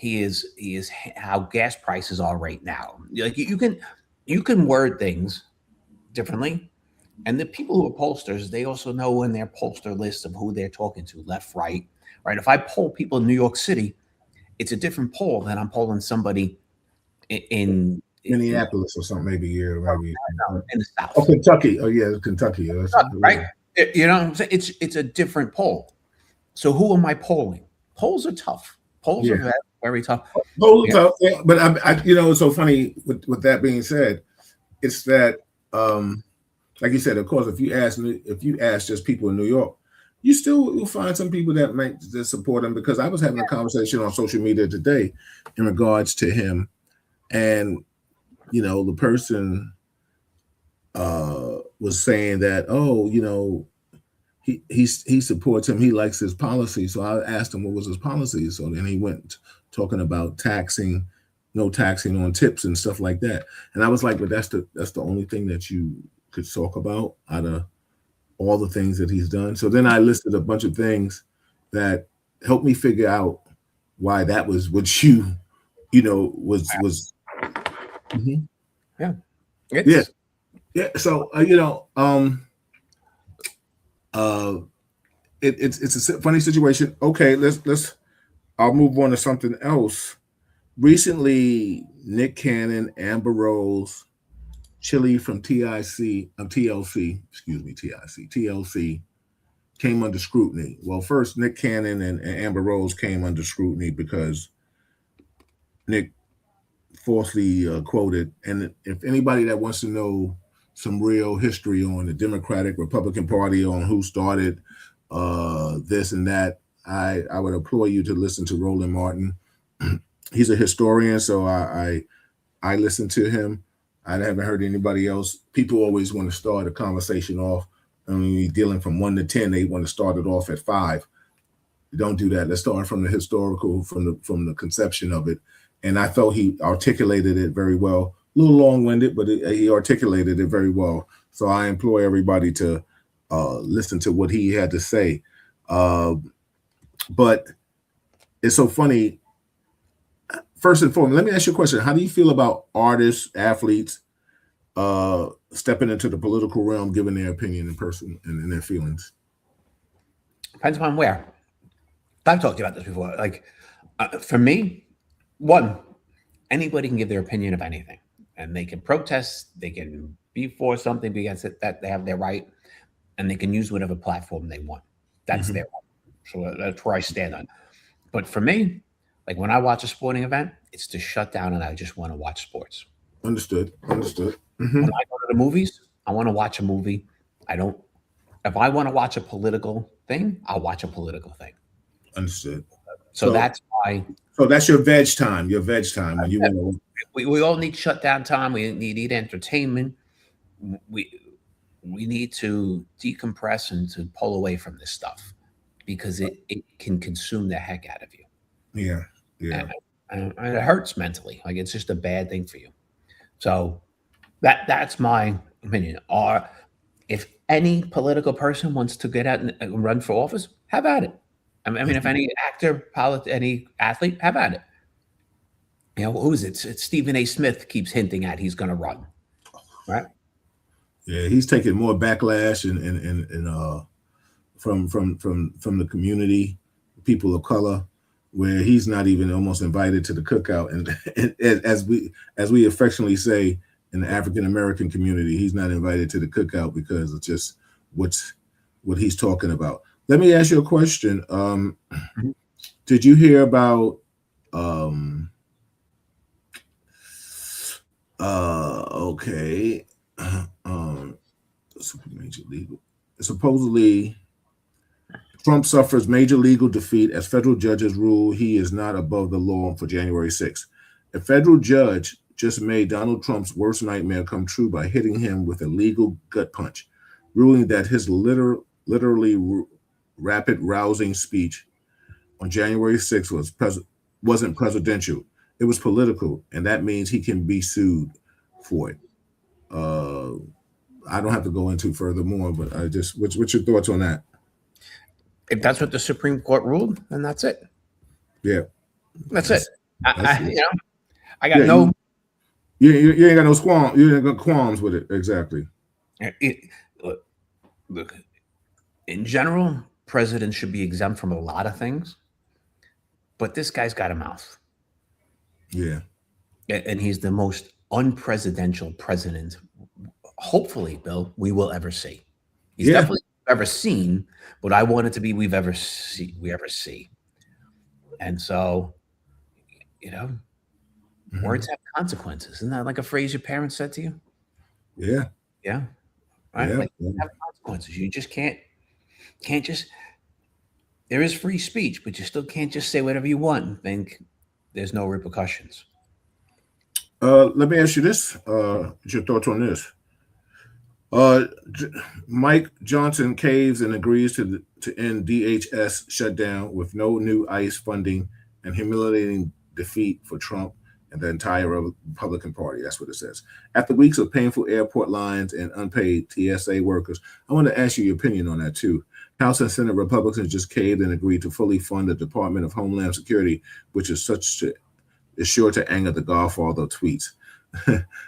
Speaker 2: He is how gas prices are right now. Like you can word things differently. And the people who are pollsters, they also know in their pollster list of who they're talking to, left, right, right. If I poll people in New York City, it's a different poll than I'm polling somebody in
Speaker 1: Minneapolis or something, maybe. Yeah, maybe.
Speaker 2: the South.
Speaker 1: Oh, Kentucky. Oh, yeah, Kentucky.
Speaker 2: Right? You know what I'm saying? It's a different poll. So who am I polling? Polls are tough. Polls are very, very tough.
Speaker 1: Tough. Yeah. But it's so funny with that being said, it's that like you said, of course, if you ask just people in New York, you still will find some people that might just support him, because I was having a conversation on social media today in regards to him, and the person was saying that, he supports him, he likes his policy. So I asked him what was his policy. So then he went talking about no taxing on tips and stuff like that. And I was like, but that's the only thing that you could talk about out of all the things that he's done. So then I listed a bunch of things that helped me figure out why that was what was. Mm-hmm. Yeah. So it's a funny situation. Okay, I'll move on to something else. Recently, Nick Cannon, Amber Rose, Chili from TLC came under scrutiny. Well, first, Nick Cannon and Amber Rose came under scrutiny because Nick falsely quoted. And if anybody that wants to know some real history on the Democratic Republican Party, on who started this and that, I would implore you to listen to Roland Martin. He's a historian, so I listen to him. I haven't heard anybody else. People always want to start a conversation off. I mean, you're dealing from 1 to 10, they want to start it off at 5. Don't do that. Let's start from the historical, from the conception of it. And I felt he articulated it very well. A little long-winded, but he articulated it very well. So I implore everybody to listen to what he had to say. But it's so funny. First and foremost, let me ask you a question. How do you feel about artists, athletes stepping into the political realm, giving their opinion in person and their feelings?
Speaker 2: Depends upon where. I've talked about this before. Like, for me, one, anybody can give their opinion of anything, and they can protest, they can be for something, be against it, that they have their right, and they can use whatever platform they want. That's their right. So that's where I stand on. But for me, like when I watch a sporting event, it's to shut down and I just want to watch sports.
Speaker 1: Understood.
Speaker 2: Mm-hmm. When I go to the movies, I want to watch a movie. If I want to watch a political thing, I'll watch a political thing.
Speaker 1: Understood.
Speaker 2: So that's why.
Speaker 1: So that's your veg time. Your veg time. When you
Speaker 2: we all need shutdown time. We need entertainment. We need to decompress and to pull away from this stuff, because it can consume the heck out of you.
Speaker 1: Yeah.
Speaker 2: And it hurts mentally. Like, it's just a bad thing for you. So that's my opinion. Or if any political person wants to get out and run for office, have at it. I mean, if any actor, any athlete, have at it. Who is it? It's Stephen A. Smith keeps hinting at he's going to run, right?
Speaker 1: Yeah, he's taking more backlash and from the community, people of color, where he's not even almost invited to the cookout. And as we affectionately say in the African American community, he's not invited to the cookout because it's just what he's talking about. Let me ask you a question. Did you hear about major legal? Supposedly, Trump suffers major legal defeat as federal judges rule he is not above the law for January 6th. A federal judge just made Donald Trump's worst nightmare come true by hitting him with a legal gut punch, ruling that his literally rapid, rousing speech on January 6th wasn't presidential. It was political, and that means he can be sued for it. I don't have to go into further more, but what's your thoughts on that?
Speaker 2: If that's what the Supreme Court ruled, then that's it.
Speaker 1: Yeah.
Speaker 2: That's it.
Speaker 1: That's it.
Speaker 2: You know, I got
Speaker 1: Yeah,
Speaker 2: no.
Speaker 1: you ain't got no qualm. You ain't got qualms with it. Exactly.
Speaker 2: Look, look, in general, presidents should be exempt from a lot of things, but this guy's got a mouth,
Speaker 1: Yeah.
Speaker 2: and he's the most unpresidential president. Hopefully, Bill, we will ever see. He's
Speaker 1: Yeah.
Speaker 2: definitely ever seen, but I want it to be we ever see. And so, you know, words have consequences. Isn't that like a phrase your parents said to you?
Speaker 1: Yeah.
Speaker 2: Yeah. Right.
Speaker 1: Yeah.
Speaker 2: Like have consequences. You just can't just. There is free speech, but you still can't just say whatever you want and think there's no repercussions.
Speaker 1: Let me ask you this. Your thoughts on this? Uh, Mike Johnson caves and agrees to end DHS shutdown with no new ICE funding and humiliating defeat for Trump and the entire Republican Party. That's what it says. After weeks of painful airport lines and unpaid TSA workers, I want to ask you your opinion on that too. House and Senate Republicans just caved and agreed to fully fund the Department of Homeland Security, which is sure to anger the godfather of tweets.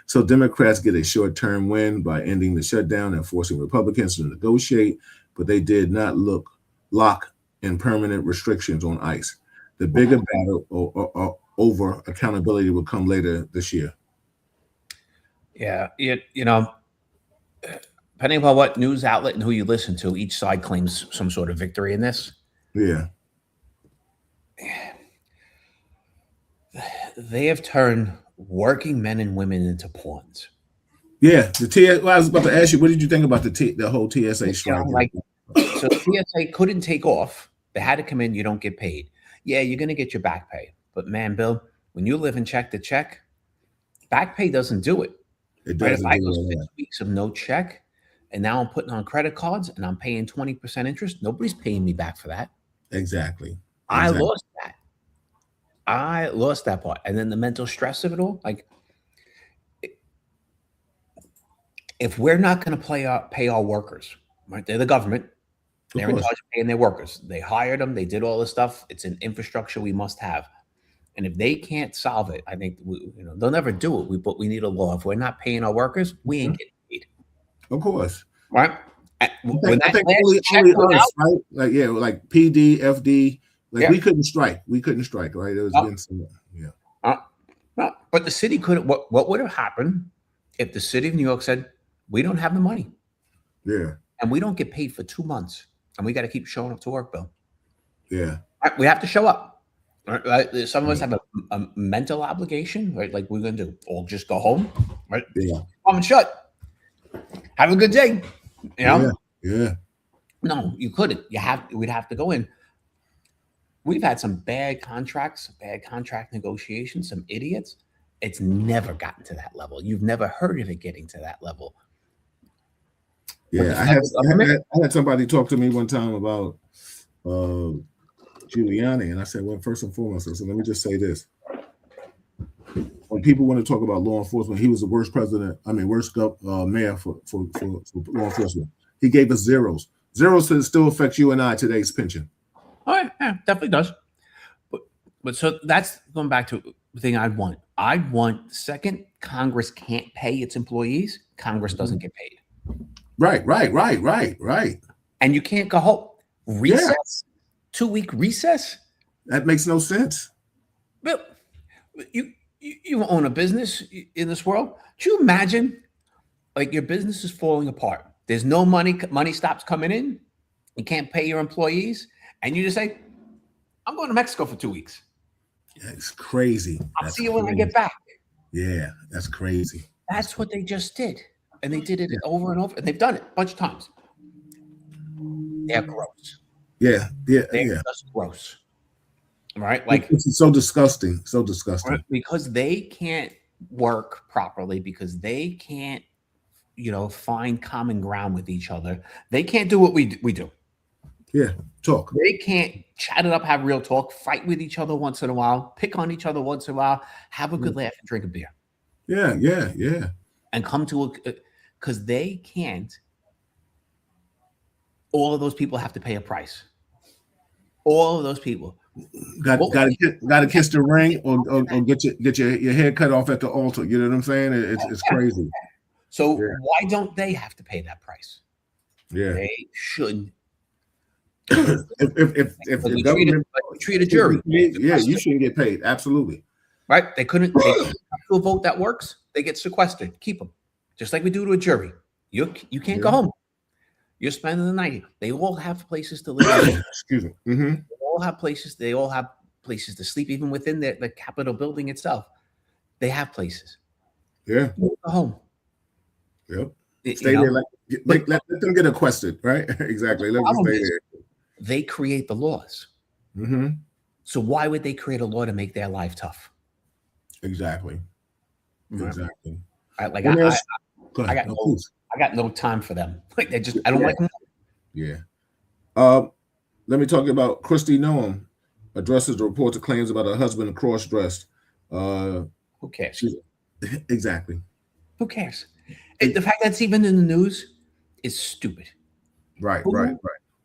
Speaker 1: So Democrats get a short-term win by ending the shutdown and forcing Republicans to negotiate, but they did not lock in permanent restrictions on ICE. The bigger battle over accountability will come later this year.
Speaker 2: Yeah, you know, depending upon what news outlet and who you listen to, each side claims some sort of victory in this.
Speaker 1: Yeah.
Speaker 2: They have turned working men and women into pawns.
Speaker 1: Yeah, well, I was about to ask you, what did you think about the whole TSA strike?
Speaker 2: So TSA couldn't take off. They had to come in. You don't get paid. Yeah, you're going to get your back pay. But man, Bill, when you live in check to check, back pay doesn't do it.
Speaker 1: It doesn't.
Speaker 2: Right? If I go 6 weeks of no check, and now I'm putting on credit cards and I'm paying 20% interest, nobody's paying me back for that.
Speaker 1: Exactly.
Speaker 2: I lost that. I lost that part. And then the mental stress of it all. Like, if we're not going to pay our workers, right? They're the government. They're in charge of paying their workers. They hired them. They did all this stuff. It's an infrastructure we must have. And if they can't solve it, I think they'll never do it. But we need a law. If we're not paying our workers, we ain't getting paid.
Speaker 1: Of course.
Speaker 2: Right?
Speaker 1: I think only us, right? Like, yeah, like PD, FD, like we couldn't strike. We couldn't strike, right? It was been some,
Speaker 2: but the city couldn't. What would have happened if the city of New York said, we don't have the money?
Speaker 1: Yeah.
Speaker 2: And we don't get paid for 2 months. And we got to keep showing up to work, Bill.
Speaker 1: Yeah.
Speaker 2: Right? We have to show up. Right? Some of us have a mental obligation, right? Like we're going to do, or just go home, right?
Speaker 1: Yeah.
Speaker 2: Come and shut. Have a good day. You know?
Speaker 1: Yeah.
Speaker 2: No, you couldn't. We'd have to go in. We've had some bad contracts, bad contract negotiations, some idiots. It's never gotten to that level. You've never heard of it getting to that level.
Speaker 1: Yeah, I had somebody talk to me one time about Giuliani, and I said, well, first and foremost, I said, let me just say this. When people want to talk about law enforcement, he was the worst mayor for law enforcement. He gave us zeros. Zeros still affect you and I today's pension.
Speaker 2: Oh, yeah, definitely does. But so that's going back to the thing I'd want. I'd want, second, Congress can't pay its employees, Congress doesn't get paid.
Speaker 1: Right.
Speaker 2: And you can't go home. Recess? 2-week recess?
Speaker 1: That makes no sense.
Speaker 2: But you own a business in this world. Do you imagine, like, your business is falling apart? There's no money. Money stops coming in. You can't pay your employees. And you just say, I'm going to Mexico for 2 weeks.
Speaker 1: Yeah, it's crazy.
Speaker 2: I'll see you when I get back.
Speaker 1: Yeah, that's crazy.
Speaker 2: That's what they just did. And they did it over and over. And they've done it a bunch of times. They're gross.
Speaker 1: Yeah.
Speaker 2: They're just gross. Right? Like,
Speaker 1: it's so disgusting. So disgusting.
Speaker 2: Right? Because they can't work properly, because they can't, find common ground with each other. They can't do what we do.
Speaker 1: Yeah, talk.
Speaker 2: They can't chat it up, have real talk, fight with each other once in a while, pick on each other once in a while, have a good laugh and drink a beer.
Speaker 1: Yeah.
Speaker 2: And come to because they can't. All of those people have to pay a price. All of those people.
Speaker 1: Got
Speaker 2: Well,
Speaker 1: got to kiss the ring or get your hair cut off at the altar. You know what I'm saying? It's crazy.
Speaker 2: so
Speaker 1: Yeah.
Speaker 2: why don't they have to pay that price?
Speaker 1: Yeah.
Speaker 2: They should.
Speaker 1: If
Speaker 2: Like
Speaker 1: the
Speaker 2: like
Speaker 1: government
Speaker 2: we treat a jury.
Speaker 1: yeah, you shouldn't get paid. Absolutely.
Speaker 2: Right? They couldn't come to a vote that works. They get sequestered. Keep them, just like we do to a jury. You can't go
Speaker 1: Yeah.
Speaker 2: home. You're spending the night. They all have places to live.
Speaker 1: Excuse me. Mm-hmm.
Speaker 2: They all have places. They all have places to sleep, even within the Capitol building itself. They have places.
Speaker 1: Yeah.
Speaker 2: You go home.
Speaker 1: Yep.
Speaker 2: You
Speaker 1: Stay
Speaker 2: know?
Speaker 1: there. Let them get requested. Right. Exactly. Let them stay there.
Speaker 2: They create the laws.
Speaker 1: Mm-hmm.
Speaker 2: So why would they create a law to make their life tough?
Speaker 1: Exactly.
Speaker 2: Right?
Speaker 1: Exactly.
Speaker 2: Like
Speaker 1: Go ahead.
Speaker 2: I got
Speaker 1: No,
Speaker 2: no,
Speaker 1: please.
Speaker 2: I got no time for them. Like I don't like them.
Speaker 1: Yeah. Let me talk about Christy Noam addresses the report to claims about her husband cross-dressed.
Speaker 2: Who cares?
Speaker 1: Exactly.
Speaker 2: Who cares? The fact that's even in the news is stupid.
Speaker 1: Right.
Speaker 2: Who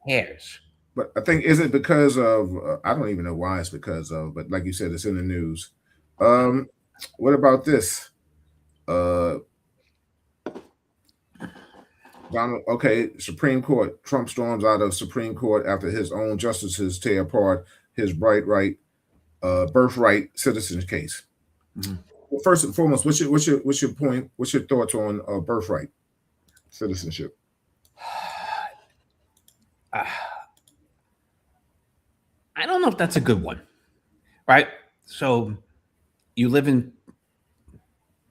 Speaker 2: cares?
Speaker 1: But I think is it because of I don't even know why it's because of, but like you said, it's in the news. What about this? Donald, okay, Supreme Court. Trump storms out of Supreme Court after his own justices tear apart his birthright citizen case.
Speaker 2: Mm-hmm.
Speaker 1: Well, first and foremost, what's your point? What's your thoughts on birthright citizenship?
Speaker 2: I don't know if that's a good one, right? So you live in,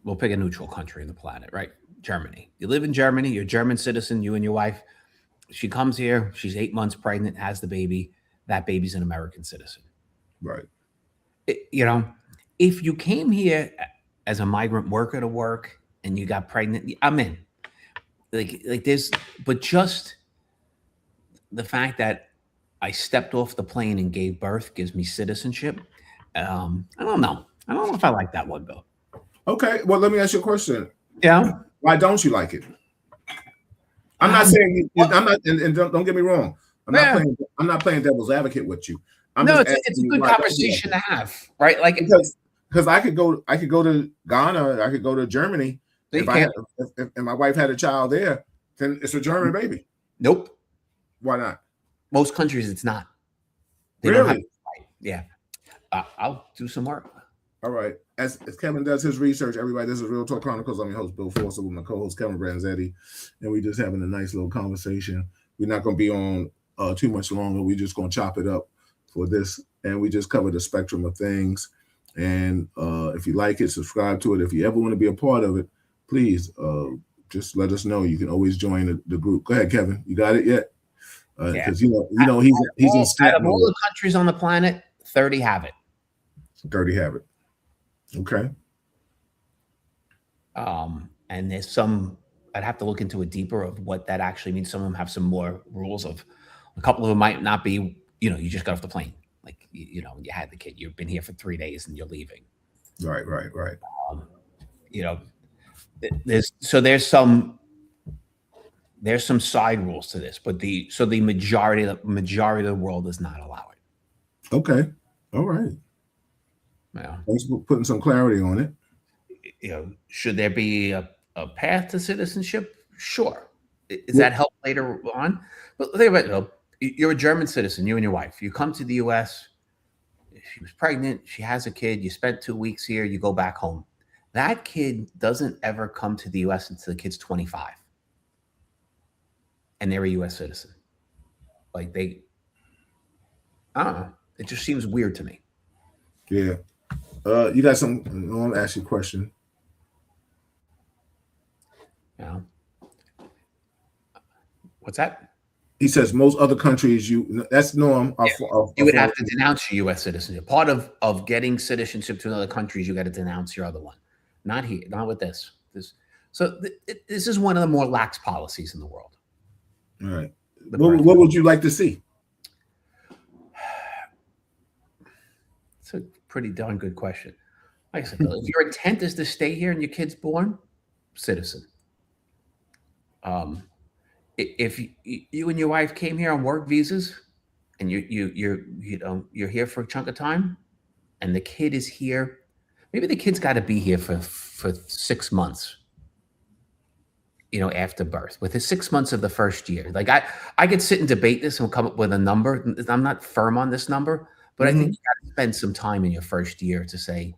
Speaker 2: we'll pick a neutral country in the planet, right? Germany. You live in Germany, you're a German citizen, you and your wife. She comes here, she's 8 months pregnant, has the baby. That baby's an American citizen.
Speaker 1: Right.
Speaker 2: If you came here as a migrant worker to work and you got pregnant, I'm in. Like this, but just the fact that I stepped off the plane and gave birth gives me citizenship. I don't know. I don't know if I like that one, Bill.
Speaker 1: Okay. Well, let me ask you a question.
Speaker 2: Yeah.
Speaker 1: Why don't you like it? I'm not saying I'm not, and don't get me wrong. I'm not playing devil's advocate with you.
Speaker 2: It's a good conversation to have, right? Like
Speaker 1: because I could go to Ghana, I could go to Germany. If my wife had a child there, then it's a German baby.
Speaker 2: Nope.
Speaker 1: Why not?
Speaker 2: Most countries, it's not.
Speaker 1: They really? Don't have,
Speaker 2: yeah. I'll do some work.
Speaker 1: All right. As Kevin does his research, everybody, this is Real Talk Chronicles. I'm your host, Bill Forster, with my co-host, Kevin Branzetti, and we're just having a nice little conversation. We're not going to be on too much longer. We're just going to chop it up for this, and we just cover the spectrum of things. And if you like it, subscribe to it. If you ever want to be a part of it, please just let us know. You can always join the group. Go ahead, Kevin. You got it yet? Because he's in
Speaker 2: out of all the countries on the planet, 30 have it.
Speaker 1: 30 have it. Okay.
Speaker 2: And there's some, I'd have to look into it deeper of what that actually means. Some of them have some more rules of, a couple of them might not be, you just got off the plane. Like, you had the kid, you've been here for 3 days and you're leaving.
Speaker 1: Right.
Speaker 2: There's some side rules to this, but the majority of the world does not allow it.
Speaker 1: Okay. All right.
Speaker 2: Yeah.
Speaker 1: Thanks for putting some clarity on it.
Speaker 2: Should there be a path to citizenship? Sure. Is that help later on? But think about it, you're a German citizen, you and your wife. You come to the U.S., she was pregnant, she has a kid, you spent 2 weeks here, you go back home. That kid doesn't ever come to the U.S. until the kid's 25. And they're a U.S. citizen. Like I don't know. It just seems weird to me.
Speaker 1: Yeah. You got some, I want to ask you a question.
Speaker 2: Yeah. What's that?
Speaker 1: He says most other countries, that's norm.
Speaker 2: You would have to denounce your U.S. citizenship. Part of getting citizenship to another country is you got to denounce your other one. Not here, not with this. This is one of the more lax policies in the world.
Speaker 1: All right. What would you like to see?
Speaker 2: It's a pretty darn good question. Like I said, if your intent is to stay here and your kid's born, citizen. If you and your wife came here on work visas, and you're here for a chunk of time, and the kid is here. Maybe the kid's got to be here for 6 months, after birth, with his 6 months of the first year. Like I could sit and debate this and we'll come up with a number. I'm not firm on this number, but I think you got to spend some time in your first year to say,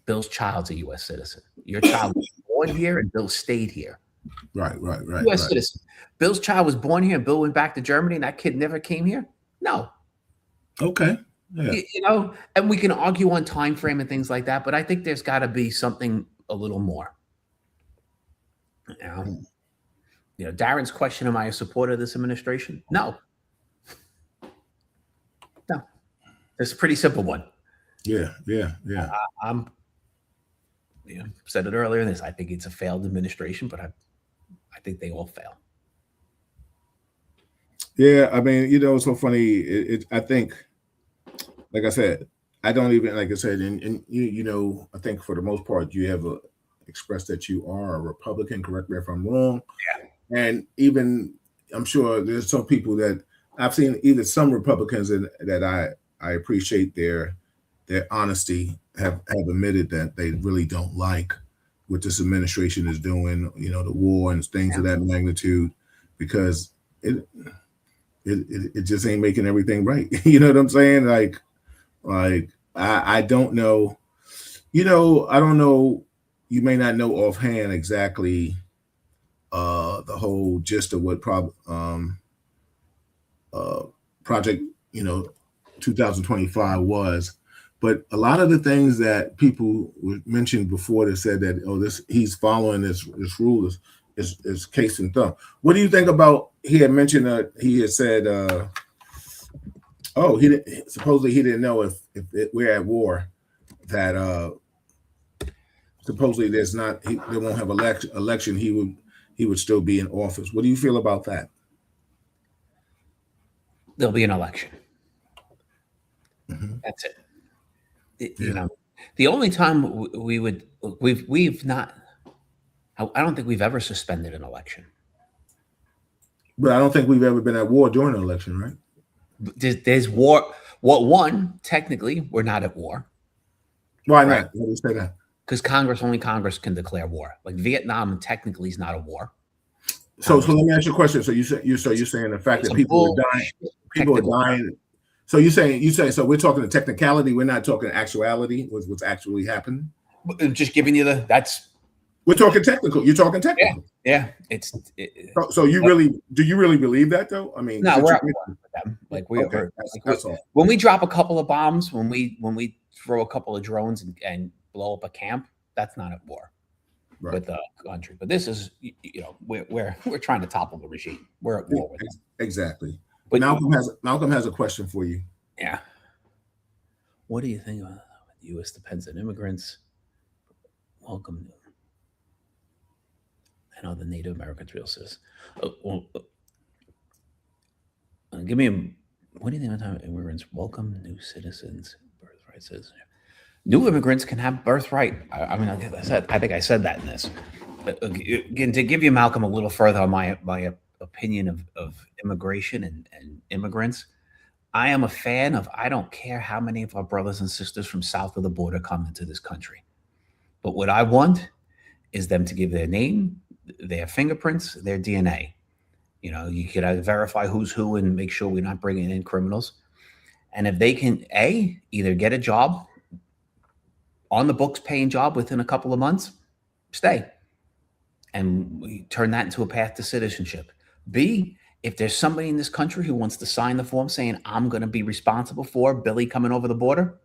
Speaker 2: Bill's child's a U.S. citizen. Your child was born here and Bill stayed here.
Speaker 1: Right.
Speaker 2: U.S. citizen. Bill's child was born here and Bill went back to Germany and that kid never came here? No.
Speaker 1: Okay. Yeah.
Speaker 2: And we can argue on time frame and things like that, but I think there's got to be something a little more. Darren's question, am I a supporter of this administration? No. It's a pretty simple one.
Speaker 1: Yeah.
Speaker 2: I'm said it earlier in this. I think it's a failed administration, but I think they all fail.
Speaker 1: Yeah, I mean, it's so funny. I think, like I said, I don't even, like I said, and I think for the most part, you have expressed that you are a Republican. Correct me if I'm wrong.
Speaker 2: Yeah.
Speaker 1: And even, I'm sure there's some people that I've seen, even some Republicans that I appreciate their honesty, have admitted that they really don't like what this administration is doing, the war and things of that magnitude, because it just ain't making everything right. You know what I'm saying? Like I don't know, I don't know, you may not know offhand exactly the whole gist of what Project 2025 was. But a lot of the things that people mentioned before that said that, he's following this rule is case and thumb. What do you think about, he had mentioned he had said, supposedly he didn't know if we're at war, that supposedly they won't have election, he would still be in office. What do you feel about that?
Speaker 2: There'll be an election.
Speaker 1: Mm-hmm.
Speaker 2: That's it. The only time we've not, I don't think we've ever suspended an election.
Speaker 1: But I don't think we've ever been at war during an election, right?
Speaker 2: There's war. One, technically, we're not at war.
Speaker 1: Why not? Why do you say that?
Speaker 2: Because only Congress can declare war. Like Vietnam technically is not a war.
Speaker 1: So let me ask you a question. So you're saying the fact that people are dying. So you say so we're talking the technicality, we're not talking actuality, what's actually happening?
Speaker 2: Just giving you
Speaker 1: we're talking technical. You're talking technical.
Speaker 2: Yeah.
Speaker 1: So do you really believe that though? I mean,
Speaker 2: no, we're at war with them. Like that's all. When we drop a couple of bombs, when we throw a couple of drones and blow up a camp, that's not at war with the country. But this is, we're trying to topple the regime. We're at war with them.
Speaker 1: Exactly. But Malcolm has a question for you.
Speaker 2: Yeah. What do you think about the U.S. depends on immigrants? Welcome. I know the Native Americans real citizens. Give me what do you think about immigrants? Welcome new citizens, birthright citizenship. New immigrants can have birthright. I mean, I think I said that in this. But again, to give you, Malcolm, a little further on my opinion of immigration and immigrants, I am a fan of, I don't care how many of our brothers and sisters from south of the border come into this country. But what I want is them to give their name, their fingerprints, their DNA. You could verify who's who and make sure we're not bringing in criminals. And if they can, either get a job, on the books paying job within a couple of months, stay. And we turn that into a path to citizenship. B, if there's somebody in this country who wants to sign the form saying, I'm going to be responsible for Billy coming over the border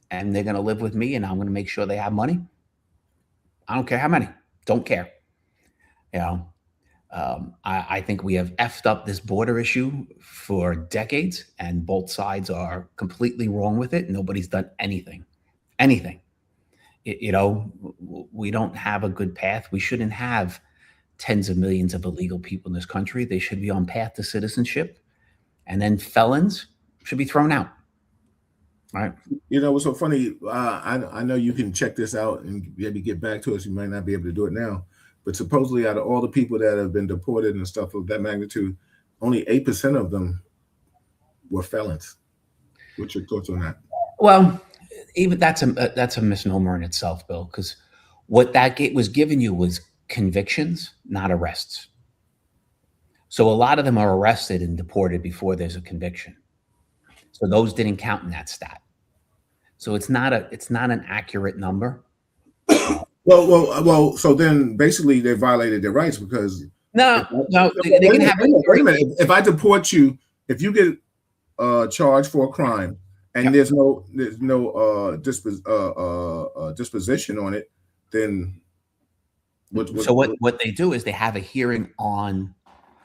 Speaker 2: and they're going to live with me and I'm going to make sure they have money. I don't care how many. Don't care. I think we have effed up this border issue for decades and both sides are completely wrong with it. Nobody's done anything. We don't have a good path. We shouldn't have tens of millions of illegal people in this country. They should be on path to citizenship, and then should be thrown out. Right.
Speaker 1: What's so funny? I know you can check this out and maybe get back to us. You might not be able to do it now, but supposedly out of all the people that have been deported and stuff of that magnitude, only 8% of them were felons. What's your thoughts on that?
Speaker 2: Well, even that's a misnomer in itself, Bill, because what that was given you was convictions, not arrests. So a lot of them are arrested and deported before there's a conviction. So those didn't count in that stat. So it's not an accurate number.
Speaker 1: Well. So then, basically, they violated their rights because
Speaker 2: no, they can have.
Speaker 1: Wait a minute. If I deport you, if you get charged for a crime and there's no disposition on it, then
Speaker 2: what they do is they have a hearing on.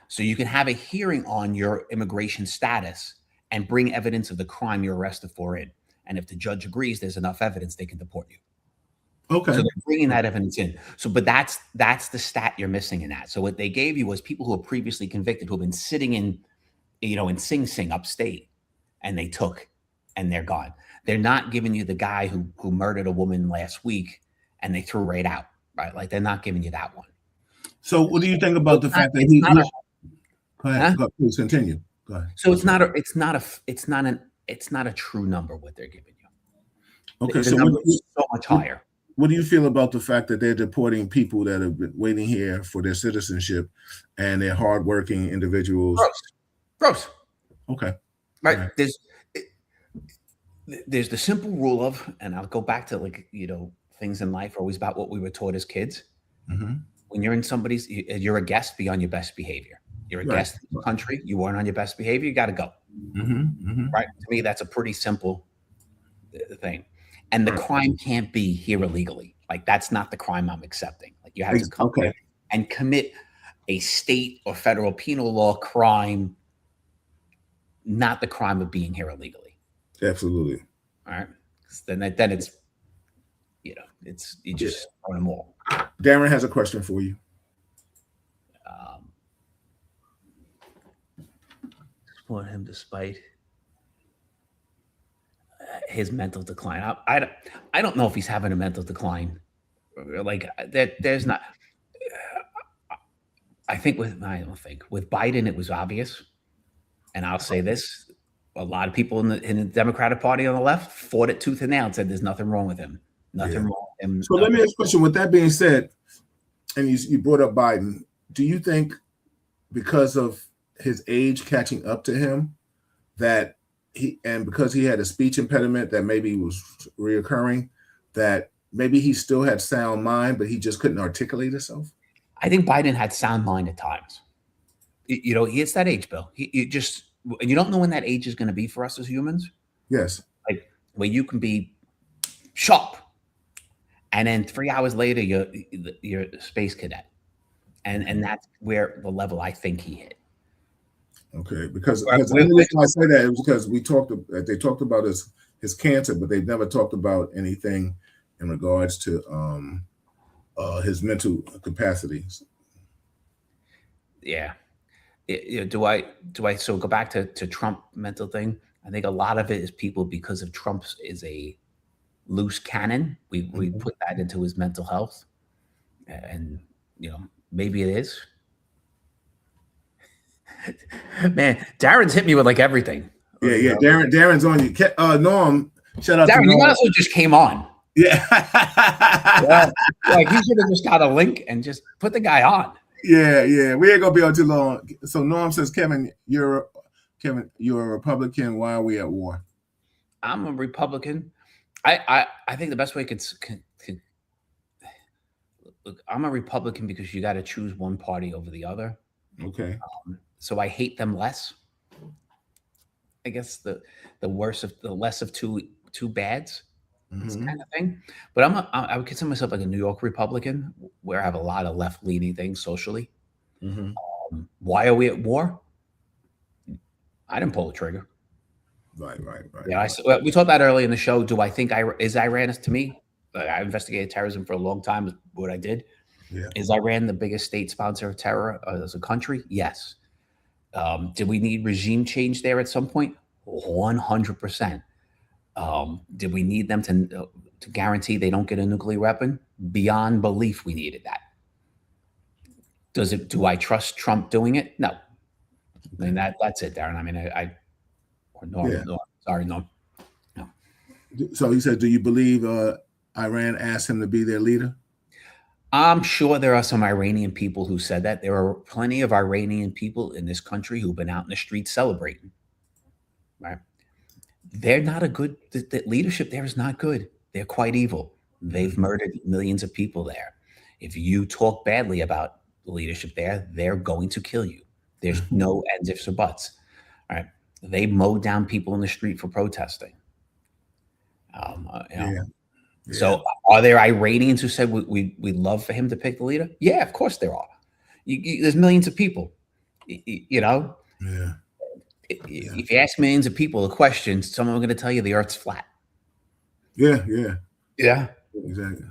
Speaker 2: So you can have a hearing on your immigration status and bring evidence of the crime you're arrested for in. And if the judge agrees there's enough evidence, they can deport you.
Speaker 1: Okay.
Speaker 2: So they're bringing that evidence in. So, but that's the stat you're missing in that. So what they gave you was people who were previously convicted, who have been sitting in Sing Sing upstate, and they took, and they're gone. They're not giving you the guy who murdered a woman last week and they threw right out, right? Like they're not giving you that one.
Speaker 1: So what do you think about the fact that he? Go ahead. Please continue. Go ahead.
Speaker 2: So it's not a true number what they're giving you.
Speaker 1: Okay,
Speaker 2: so much higher.
Speaker 1: What do you feel about the fact that they're deporting people that have been waiting here for their citizenship and they're hardworking individuals?
Speaker 2: Gross.
Speaker 1: Okay.
Speaker 2: Right. There's the simple rule of, and I'll go back to things in life are always about what we were taught as kids.
Speaker 1: Mm-hmm.
Speaker 2: When you're in you're a guest, be on your best behavior. You're a guest in the country. You weren't on your best behavior. You got to go.
Speaker 1: Mm-hmm. Mm-hmm.
Speaker 2: Right. To me, that's a pretty simple thing. And the crime can't be here illegally. Like that's not the crime I'm accepting. Like you have to come here and commit a state or federal penal law crime, not the crime of being here illegally.
Speaker 1: Absolutely.
Speaker 2: All right. Then it's, you just own them all.
Speaker 1: Darren has a question for you.
Speaker 2: Support him despite his mental decline. I don't know if he's having a mental decline. Like there's not. I think with Biden it was obvious, and I'll say this: a lot of people in the Democratic Party on the left fought it tooth and nail and said there's nothing wrong with him. Nothing wrong with him.
Speaker 1: So let me ask you a question. With that being said, and you brought up Biden, do you think because of his age catching up to him that because he had a speech impediment that maybe was reoccurring, that maybe he still had sound mind, but he just couldn't articulate himself?
Speaker 2: I think Biden had sound mind at times. He hits that age, Bill. And you don't know when that age is going to be for us as humans.
Speaker 1: Yes.
Speaker 2: Like where you can be sharp, and then 3 hours later you're a space cadet, and that's where the level I think he hit.
Speaker 1: Okay, because the reason I say that is because they talked about his cancer, but they've never talked about anything in regards to his mental capacities.
Speaker 2: Yeah. Do I so go back to Trump mental thing? I think a lot of it is people, because of Trump is a loose cannon. We put that into his mental health, and maybe it is. Man, Darren's hit me with like everything.
Speaker 1: Yeah. Darren's on you. Norm, shout out
Speaker 2: Darren.
Speaker 1: to Norm.
Speaker 2: You also just came on.
Speaker 1: Yeah.
Speaker 2: Like he should have just got a link and just put the guy on.
Speaker 1: Yeah. We ain't gonna be on too long. So Norm says, Kevin, you're a Republican. Why are we at war?
Speaker 2: I'm a Republican. I think the best way could look. I'm a Republican because you got to choose one party over the other.
Speaker 1: Okay.
Speaker 2: So I hate them less. I guess the less of two bads, this kind of thing. But I would consider myself like a New York Republican, where I have a lot of left leaning things socially. Mm-hmm. Why are we at war? I didn't pull the trigger.
Speaker 1: Right.
Speaker 2: Yeah, we talked about earlier in the show. Do I think Iran is, to me? I investigated terrorism for a long time. Is what I did.
Speaker 1: Yeah. Is
Speaker 2: Iran the biggest state sponsor of terror as a country? Yes. Did we need regime change there at some point? 100%. Did we need them to guarantee they don't get a nuclear weapon? Beyond belief, we needed that. Do I trust Trump doing it? No. I mean, that's it, Darren. I mean, I or Norm.
Speaker 1: Yeah.
Speaker 2: Norm. Sorry, Norm. No.
Speaker 1: So he said, do you believe Iran asked him to be their leader?
Speaker 2: I'm sure there are some Iranian people who said that. There are plenty of Iranian people in this country who've been out in the streets celebrating. Right? They're not a good. The leadership there is not good. They're quite evil. They've murdered millions of people there. If you talk badly about the leadership there, they're going to kill you. There's no ands, ifs, or buts. All right. They mowed down people in the street for protesting.
Speaker 1: Yeah.
Speaker 2: So are there Iranians who said we'd love for him to pick the leader? Yeah, of course there are. There's millions of people. You know,
Speaker 1: Yeah.
Speaker 2: if you ask millions of people a question, some of them are going to tell you the Earth's flat.
Speaker 1: Yeah. Yeah.
Speaker 2: Yeah.
Speaker 1: Exactly.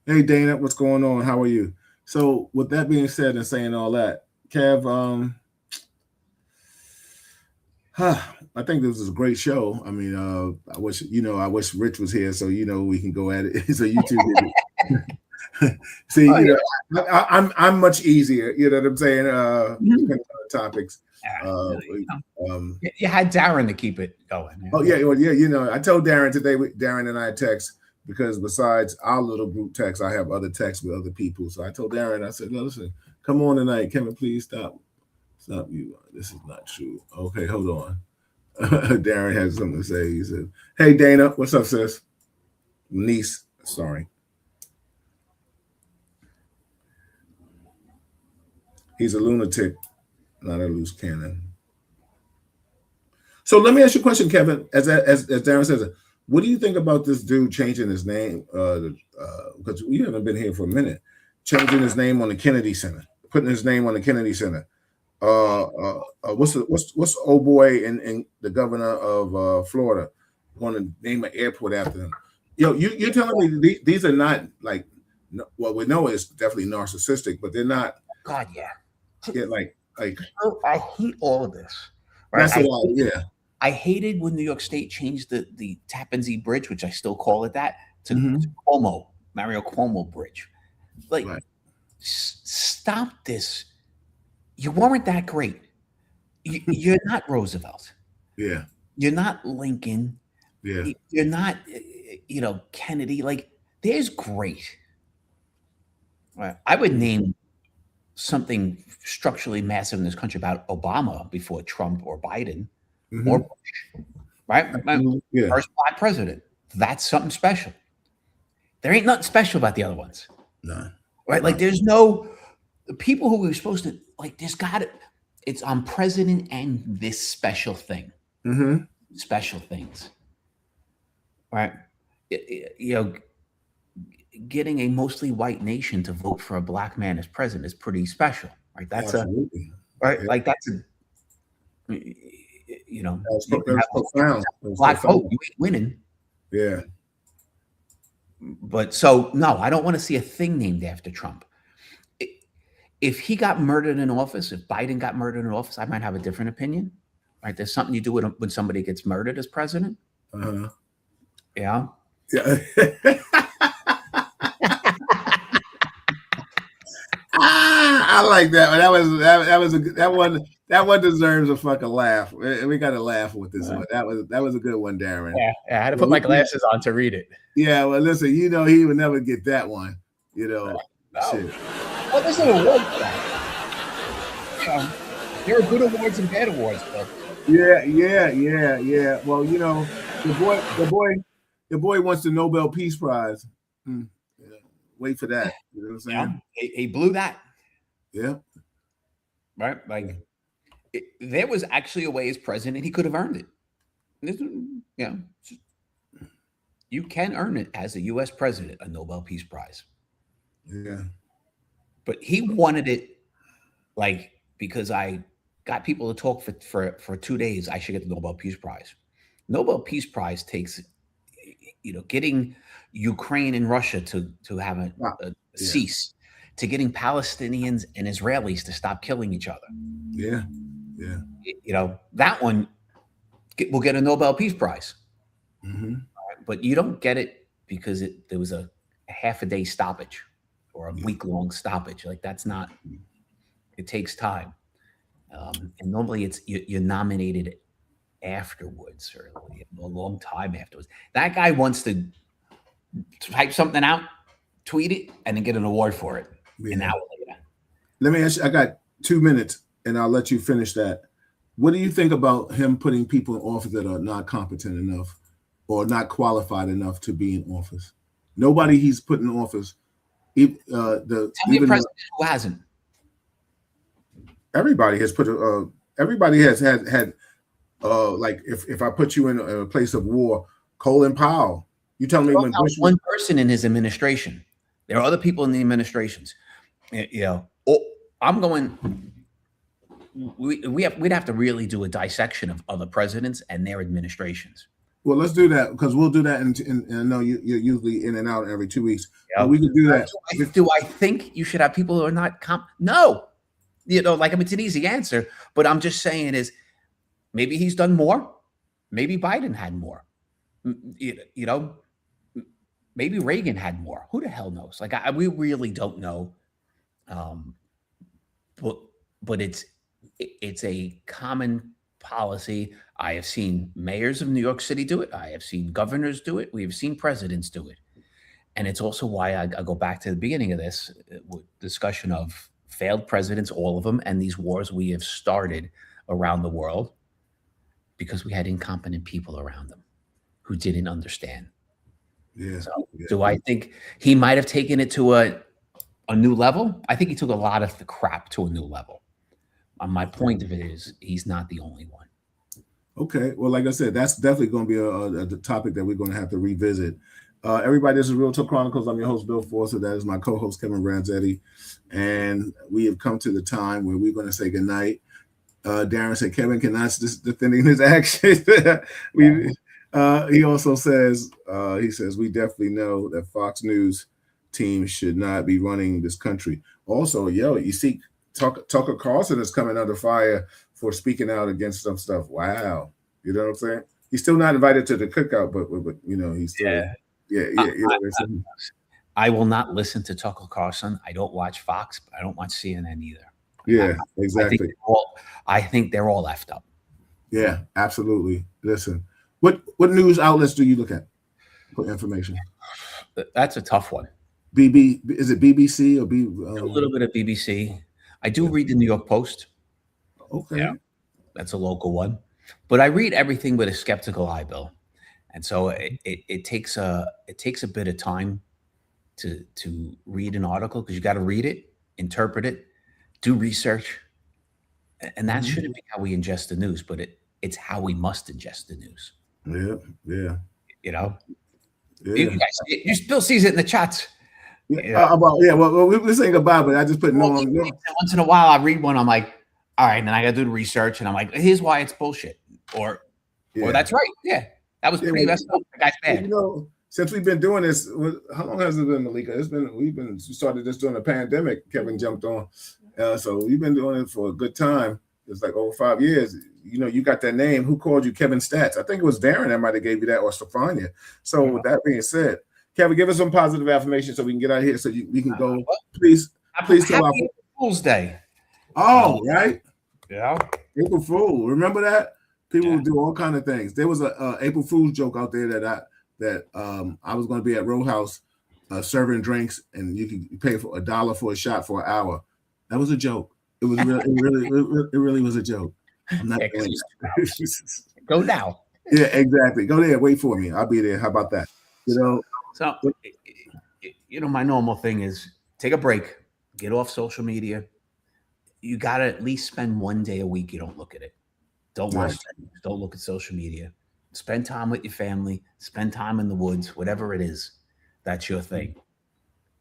Speaker 1: Hey Dana, what's going on? How are you? So with that being said and saying all that, Kev, I think this is a great show. I mean, I wish Rich was here so we can go at it. So you two see, I'm much easier. You know what I'm saying? Depending on the topics.
Speaker 2: You had Darren to keep it going.
Speaker 1: Oh yeah, well, yeah. I told Darren today. Darren and I text because besides our little group text, I have other texts with other people. So I told Darren, I said, no, listen, come on tonight. Can we please stop you? This is not true. Okay, hold on. Darren has something to say. He said, hey, Dana, what's up, sis? Niece, sorry. He's a lunatic, not a loose cannon. So let me ask you a question, Kevin. As Darren says, what do you think about this dude changing his name? Because we haven't been here for a minute. Changing his name on the Kennedy Center, putting his name on the Kennedy Center. What's old boy and the governor of Florida going to name an airport after him? You're telling me these are not like, well, we know it's definitely narcissistic, but they're not.
Speaker 2: God, yeah.
Speaker 1: Yeah, like
Speaker 2: I hate all of this.
Speaker 1: Right? That's
Speaker 2: I hated when New York State changed the Tappan Zee Bridge, which I still call it that, to Cuomo, Mario Cuomo Bridge. Like, stop this. You weren't that great. You're not Roosevelt.
Speaker 1: Yeah.
Speaker 2: You're not Lincoln.
Speaker 1: Yeah.
Speaker 2: You're not, Kennedy. Like, there's great. Right. I would name something structurally massive in this country about Obama before Trump or Biden or Bush, right? First Black president. That's something special. There ain't nothing special about the other ones.
Speaker 1: No.
Speaker 2: Right? Like there's no people who were supposed to it's on president and this special thing. Special things. Right? Getting a mostly white nation to vote for a black man as president is pretty special, right? That's
Speaker 1: absolutely.
Speaker 2: Like that's
Speaker 1: that's profound.
Speaker 2: Black vote, you ain't winning.
Speaker 1: Yeah.
Speaker 2: But so no, I don't want to see a thing named after Trump. If he got murdered in office, if Biden got murdered in office, I might have a different opinion. Right? There's something you do when somebody gets murdered as president. Yeah.
Speaker 1: Yeah. I like that one. That one deserves a fucking laugh. We got to laugh with this one. That was a good one, Darren.
Speaker 2: Yeah, I had to put my glasses on to read it.
Speaker 1: Yeah, well, listen, he would never get that one.
Speaker 2: No.
Speaker 1: Shit.
Speaker 2: Well, there's no award for that. There are good awards and bad awards, but
Speaker 1: yeah. Well, the boy wants the Nobel Peace Prize. Wait for that. You know what I'm saying?
Speaker 2: Yeah, he blew that.
Speaker 1: Yeah.
Speaker 2: Right? Like, there was actually a way as president he could have earned it. You can earn it as a U.S. president, a Nobel Peace Prize.
Speaker 1: Yeah.
Speaker 2: But he wanted it, like, because I got people to talk for 2 days, I should get the Nobel Peace Prize. Nobel Peace Prize takes, getting Ukraine and Russia to have a cease, to getting Palestinians and Israelis to stop killing each other.
Speaker 1: Yeah.
Speaker 2: That one will get a Nobel Peace Prize. But you don't get it because there was a half a day stoppage or a week-long stoppage. Like that's not. It takes time, and normally you're nominated afterwards, or a long time afterwards. That guy wants to type something out, tweet it, and then get an award for it an hour later.
Speaker 1: Let me ask you, I got 2 minutes, and I'll let you finish that. What do you think about him putting people in office that are not competent enough or not qualified enough to be in office? Nobody he's put in office.
Speaker 2: Tell me a president who hasn't.
Speaker 1: Everybody has put. Everybody has had. Like if I put you in a place of war, Colin Powell. You tell me when Bush
Speaker 2: one person in his administration. There are other people in the administrations. You know, I'm going. We'd have to really do a dissection of other presidents and their administrations.
Speaker 1: Well, let's do that, because we'll do that. And I know you're usually in and out every 2 weeks. Yep. We could do that.
Speaker 2: Do I think you should have people who are not No, you know, like, I mean, it's an easy answer, but I'm just saying is maybe he's done more. Maybe Biden had more. You know, maybe Reagan had more. Who the hell knows? Like, we really don't know. But it's a common policy. I have seen mayors of New York City do it. I have seen governors do it. We have seen presidents do it. And it's also why I go back to the beginning of this discussion of failed presidents, all of them, and these wars we have started around the world because we had incompetent people around them who didn't understand.
Speaker 1: Yeah.
Speaker 2: So do I think he might have taken it to a new level? I think he took a lot of the crap to a new level. My point of it is he's not the only one.
Speaker 1: Okay. Well, like I said, that's definitely going to be a topic that we're going to have to revisit. Everybody, this is Real Talk Chronicles. I'm your host, Bill Forster. That is my co-host, Kevin Branzetti. And we have come to the time where we're going to say goodnight. Darren said Kevin cannot defending his actions. He also says, we definitely know that Fox News team should not be running this country. Also, you see, Tucker Carlson is coming under fire for speaking out against some stuff. Wow. You know what I'm saying? He's still not invited to the cookout, but you know, he's still,
Speaker 2: I will not listen to Tucker Carlson. I don't watch Fox, but I don't watch CNN either.
Speaker 1: Yeah, exactly.
Speaker 2: I think they're all effed up.
Speaker 1: Yeah, absolutely. Listen, what news outlets do you look at for information?
Speaker 2: That's a tough one.
Speaker 1: Is it BBC or
Speaker 2: a little bit of BBC. I do read the New York Post.
Speaker 1: Okay.
Speaker 2: Yeah, that's a local one. But I read everything with a skeptical eye, Bill. And so it takes a bit of time to read an article, because you got to read it, interpret it, do research. And that shouldn't be how we ingest the news, but it's how we must ingest the news.
Speaker 1: Yeah.
Speaker 2: You know? Yeah. You still sees it in the chats.
Speaker 1: Well, this ain't goodbye, but I just put no on.
Speaker 2: Once in a while, I read one. I'm like, all right, and then I got to do the research, and I'm like, here's why it's bullshit, or that's right. Yeah, that was pretty messed up. The guy's bad.
Speaker 1: You know, since we've been doing this, how long has it been, Malika? We started this during the pandemic. Kevin jumped on, so we've been doing it for a good time. It's like over 5 years. You know, you got that name. Who called you Kevin Stats? I think it was Darren that might have gave you that, or Stefania. So with that being said, Kevin, give us some positive affirmation so we can get out of here, so we can go. Please tell
Speaker 2: Happy April Fool's Day.
Speaker 1: Oh, right.
Speaker 2: Yeah.
Speaker 1: April Fool. Remember that? People do all kind of things. There was a April Fool's joke out there that I was going to be at Row House serving drinks, and you could pay for $1 for a shot for an hour. That was a joke. It was really, it really was a joke. I'm not doing it.
Speaker 2: Go now.
Speaker 1: Yeah, exactly. Go there. Wait for me. I'll be there. How about that? You know.
Speaker 2: So, you know, my normal thing is take a break, get off social media. You got to at least spend 1 day a week. You don't look at it. Don't watch. Don't look at social media. Spend time with your family. Spend time in the woods. Whatever it is, that's your thing.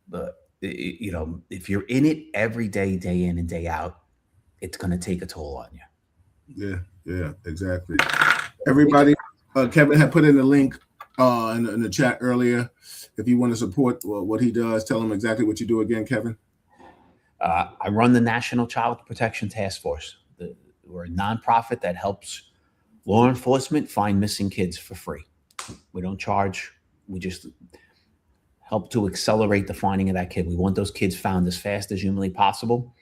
Speaker 2: But you know, if you're in it every day, day in and day out, it's going to take a toll on you.
Speaker 1: Yeah, exactly. Everybody, Kevin had put in the link in the chat earlier. If you want to support what he does, tell him exactly what you do again, Kevin.
Speaker 2: I run the National Child Protection Task Force. We're a nonprofit that helps law enforcement find missing kids for free. We don't charge. We just help to accelerate the finding of that kid. We want those kids found as fast as humanly possible,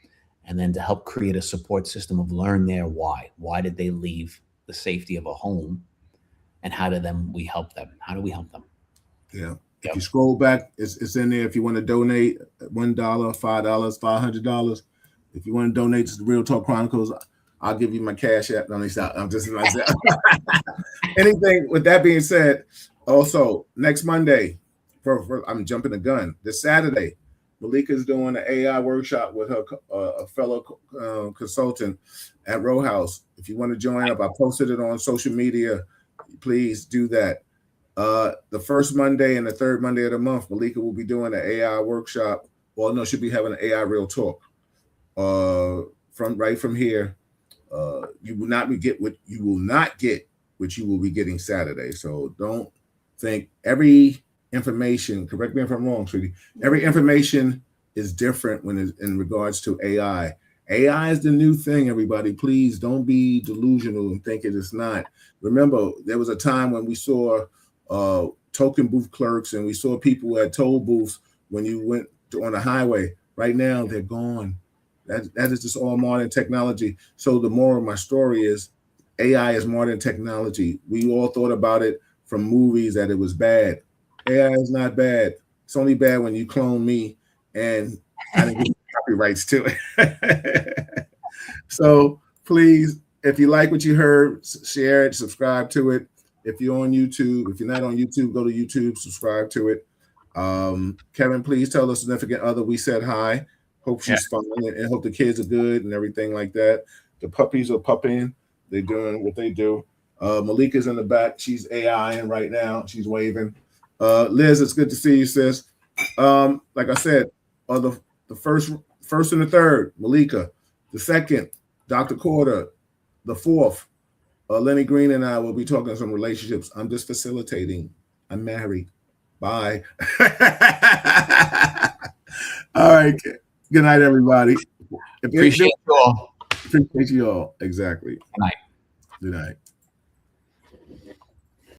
Speaker 2: and then to help create a support system of learn their why. Why did they leave the safety of a home, and how do we help them? How do we help them?
Speaker 1: Yeah. If
Speaker 2: Yep.
Speaker 1: you scroll back, it's in there. If you want to donate $1, $5, $500. If you want to donate to the Real Talk Chronicles, I'll give you my cash app. No, I'm just myself. Anything with that being said, also next Monday, I'm jumping the gun. This Saturday, Malika's doing an AI workshop with her a fellow consultant at Row House. If you want to join up, I posted it on social media. Please do that. The first Monday and the third Monday of the month, Malika will be doing an AI workshop. Well, no, she'll be having an AI Real Talk. From here, you will not get what you will be getting Saturday. So don't think every information. Correct me if I'm wrong, sweetie. Every information is different when it's in regards to AI. AI is the new thing, everybody. Please don't be delusional and think it is not. Remember, there was a time when we saw token booth clerks and we saw people at toll booths when you went on the highway. Right now, they're gone. That is just all modern technology. So the moral of my story is AI is modern technology. We all thought about it from movies that it was bad. AI is not bad. It's only bad when you clone me and I didn't get copyrights to it. So please, if you like what you heard, share it, subscribe to it. If you're on YouTube, if you're not on YouTube, go to YouTube, subscribe to it. Kevin, please tell the significant other we said hi. Hope she's fine and hope the kids are good and everything like that. The puppies are puppying. They're doing what they do. Malika's in the back. She's AIing right now. She's waving. Liz, it's good to see you, sis. Like I said, the first and the third, Malika. The second, Dr. Corder. The fourth, Lenny Green and I will be talking some relationships. I'm just facilitating. I'm married. Bye. All right. Good night, everybody.
Speaker 2: Appreciate you all.
Speaker 1: Appreciate you all. Exactly.
Speaker 2: Good night.
Speaker 1: Good night.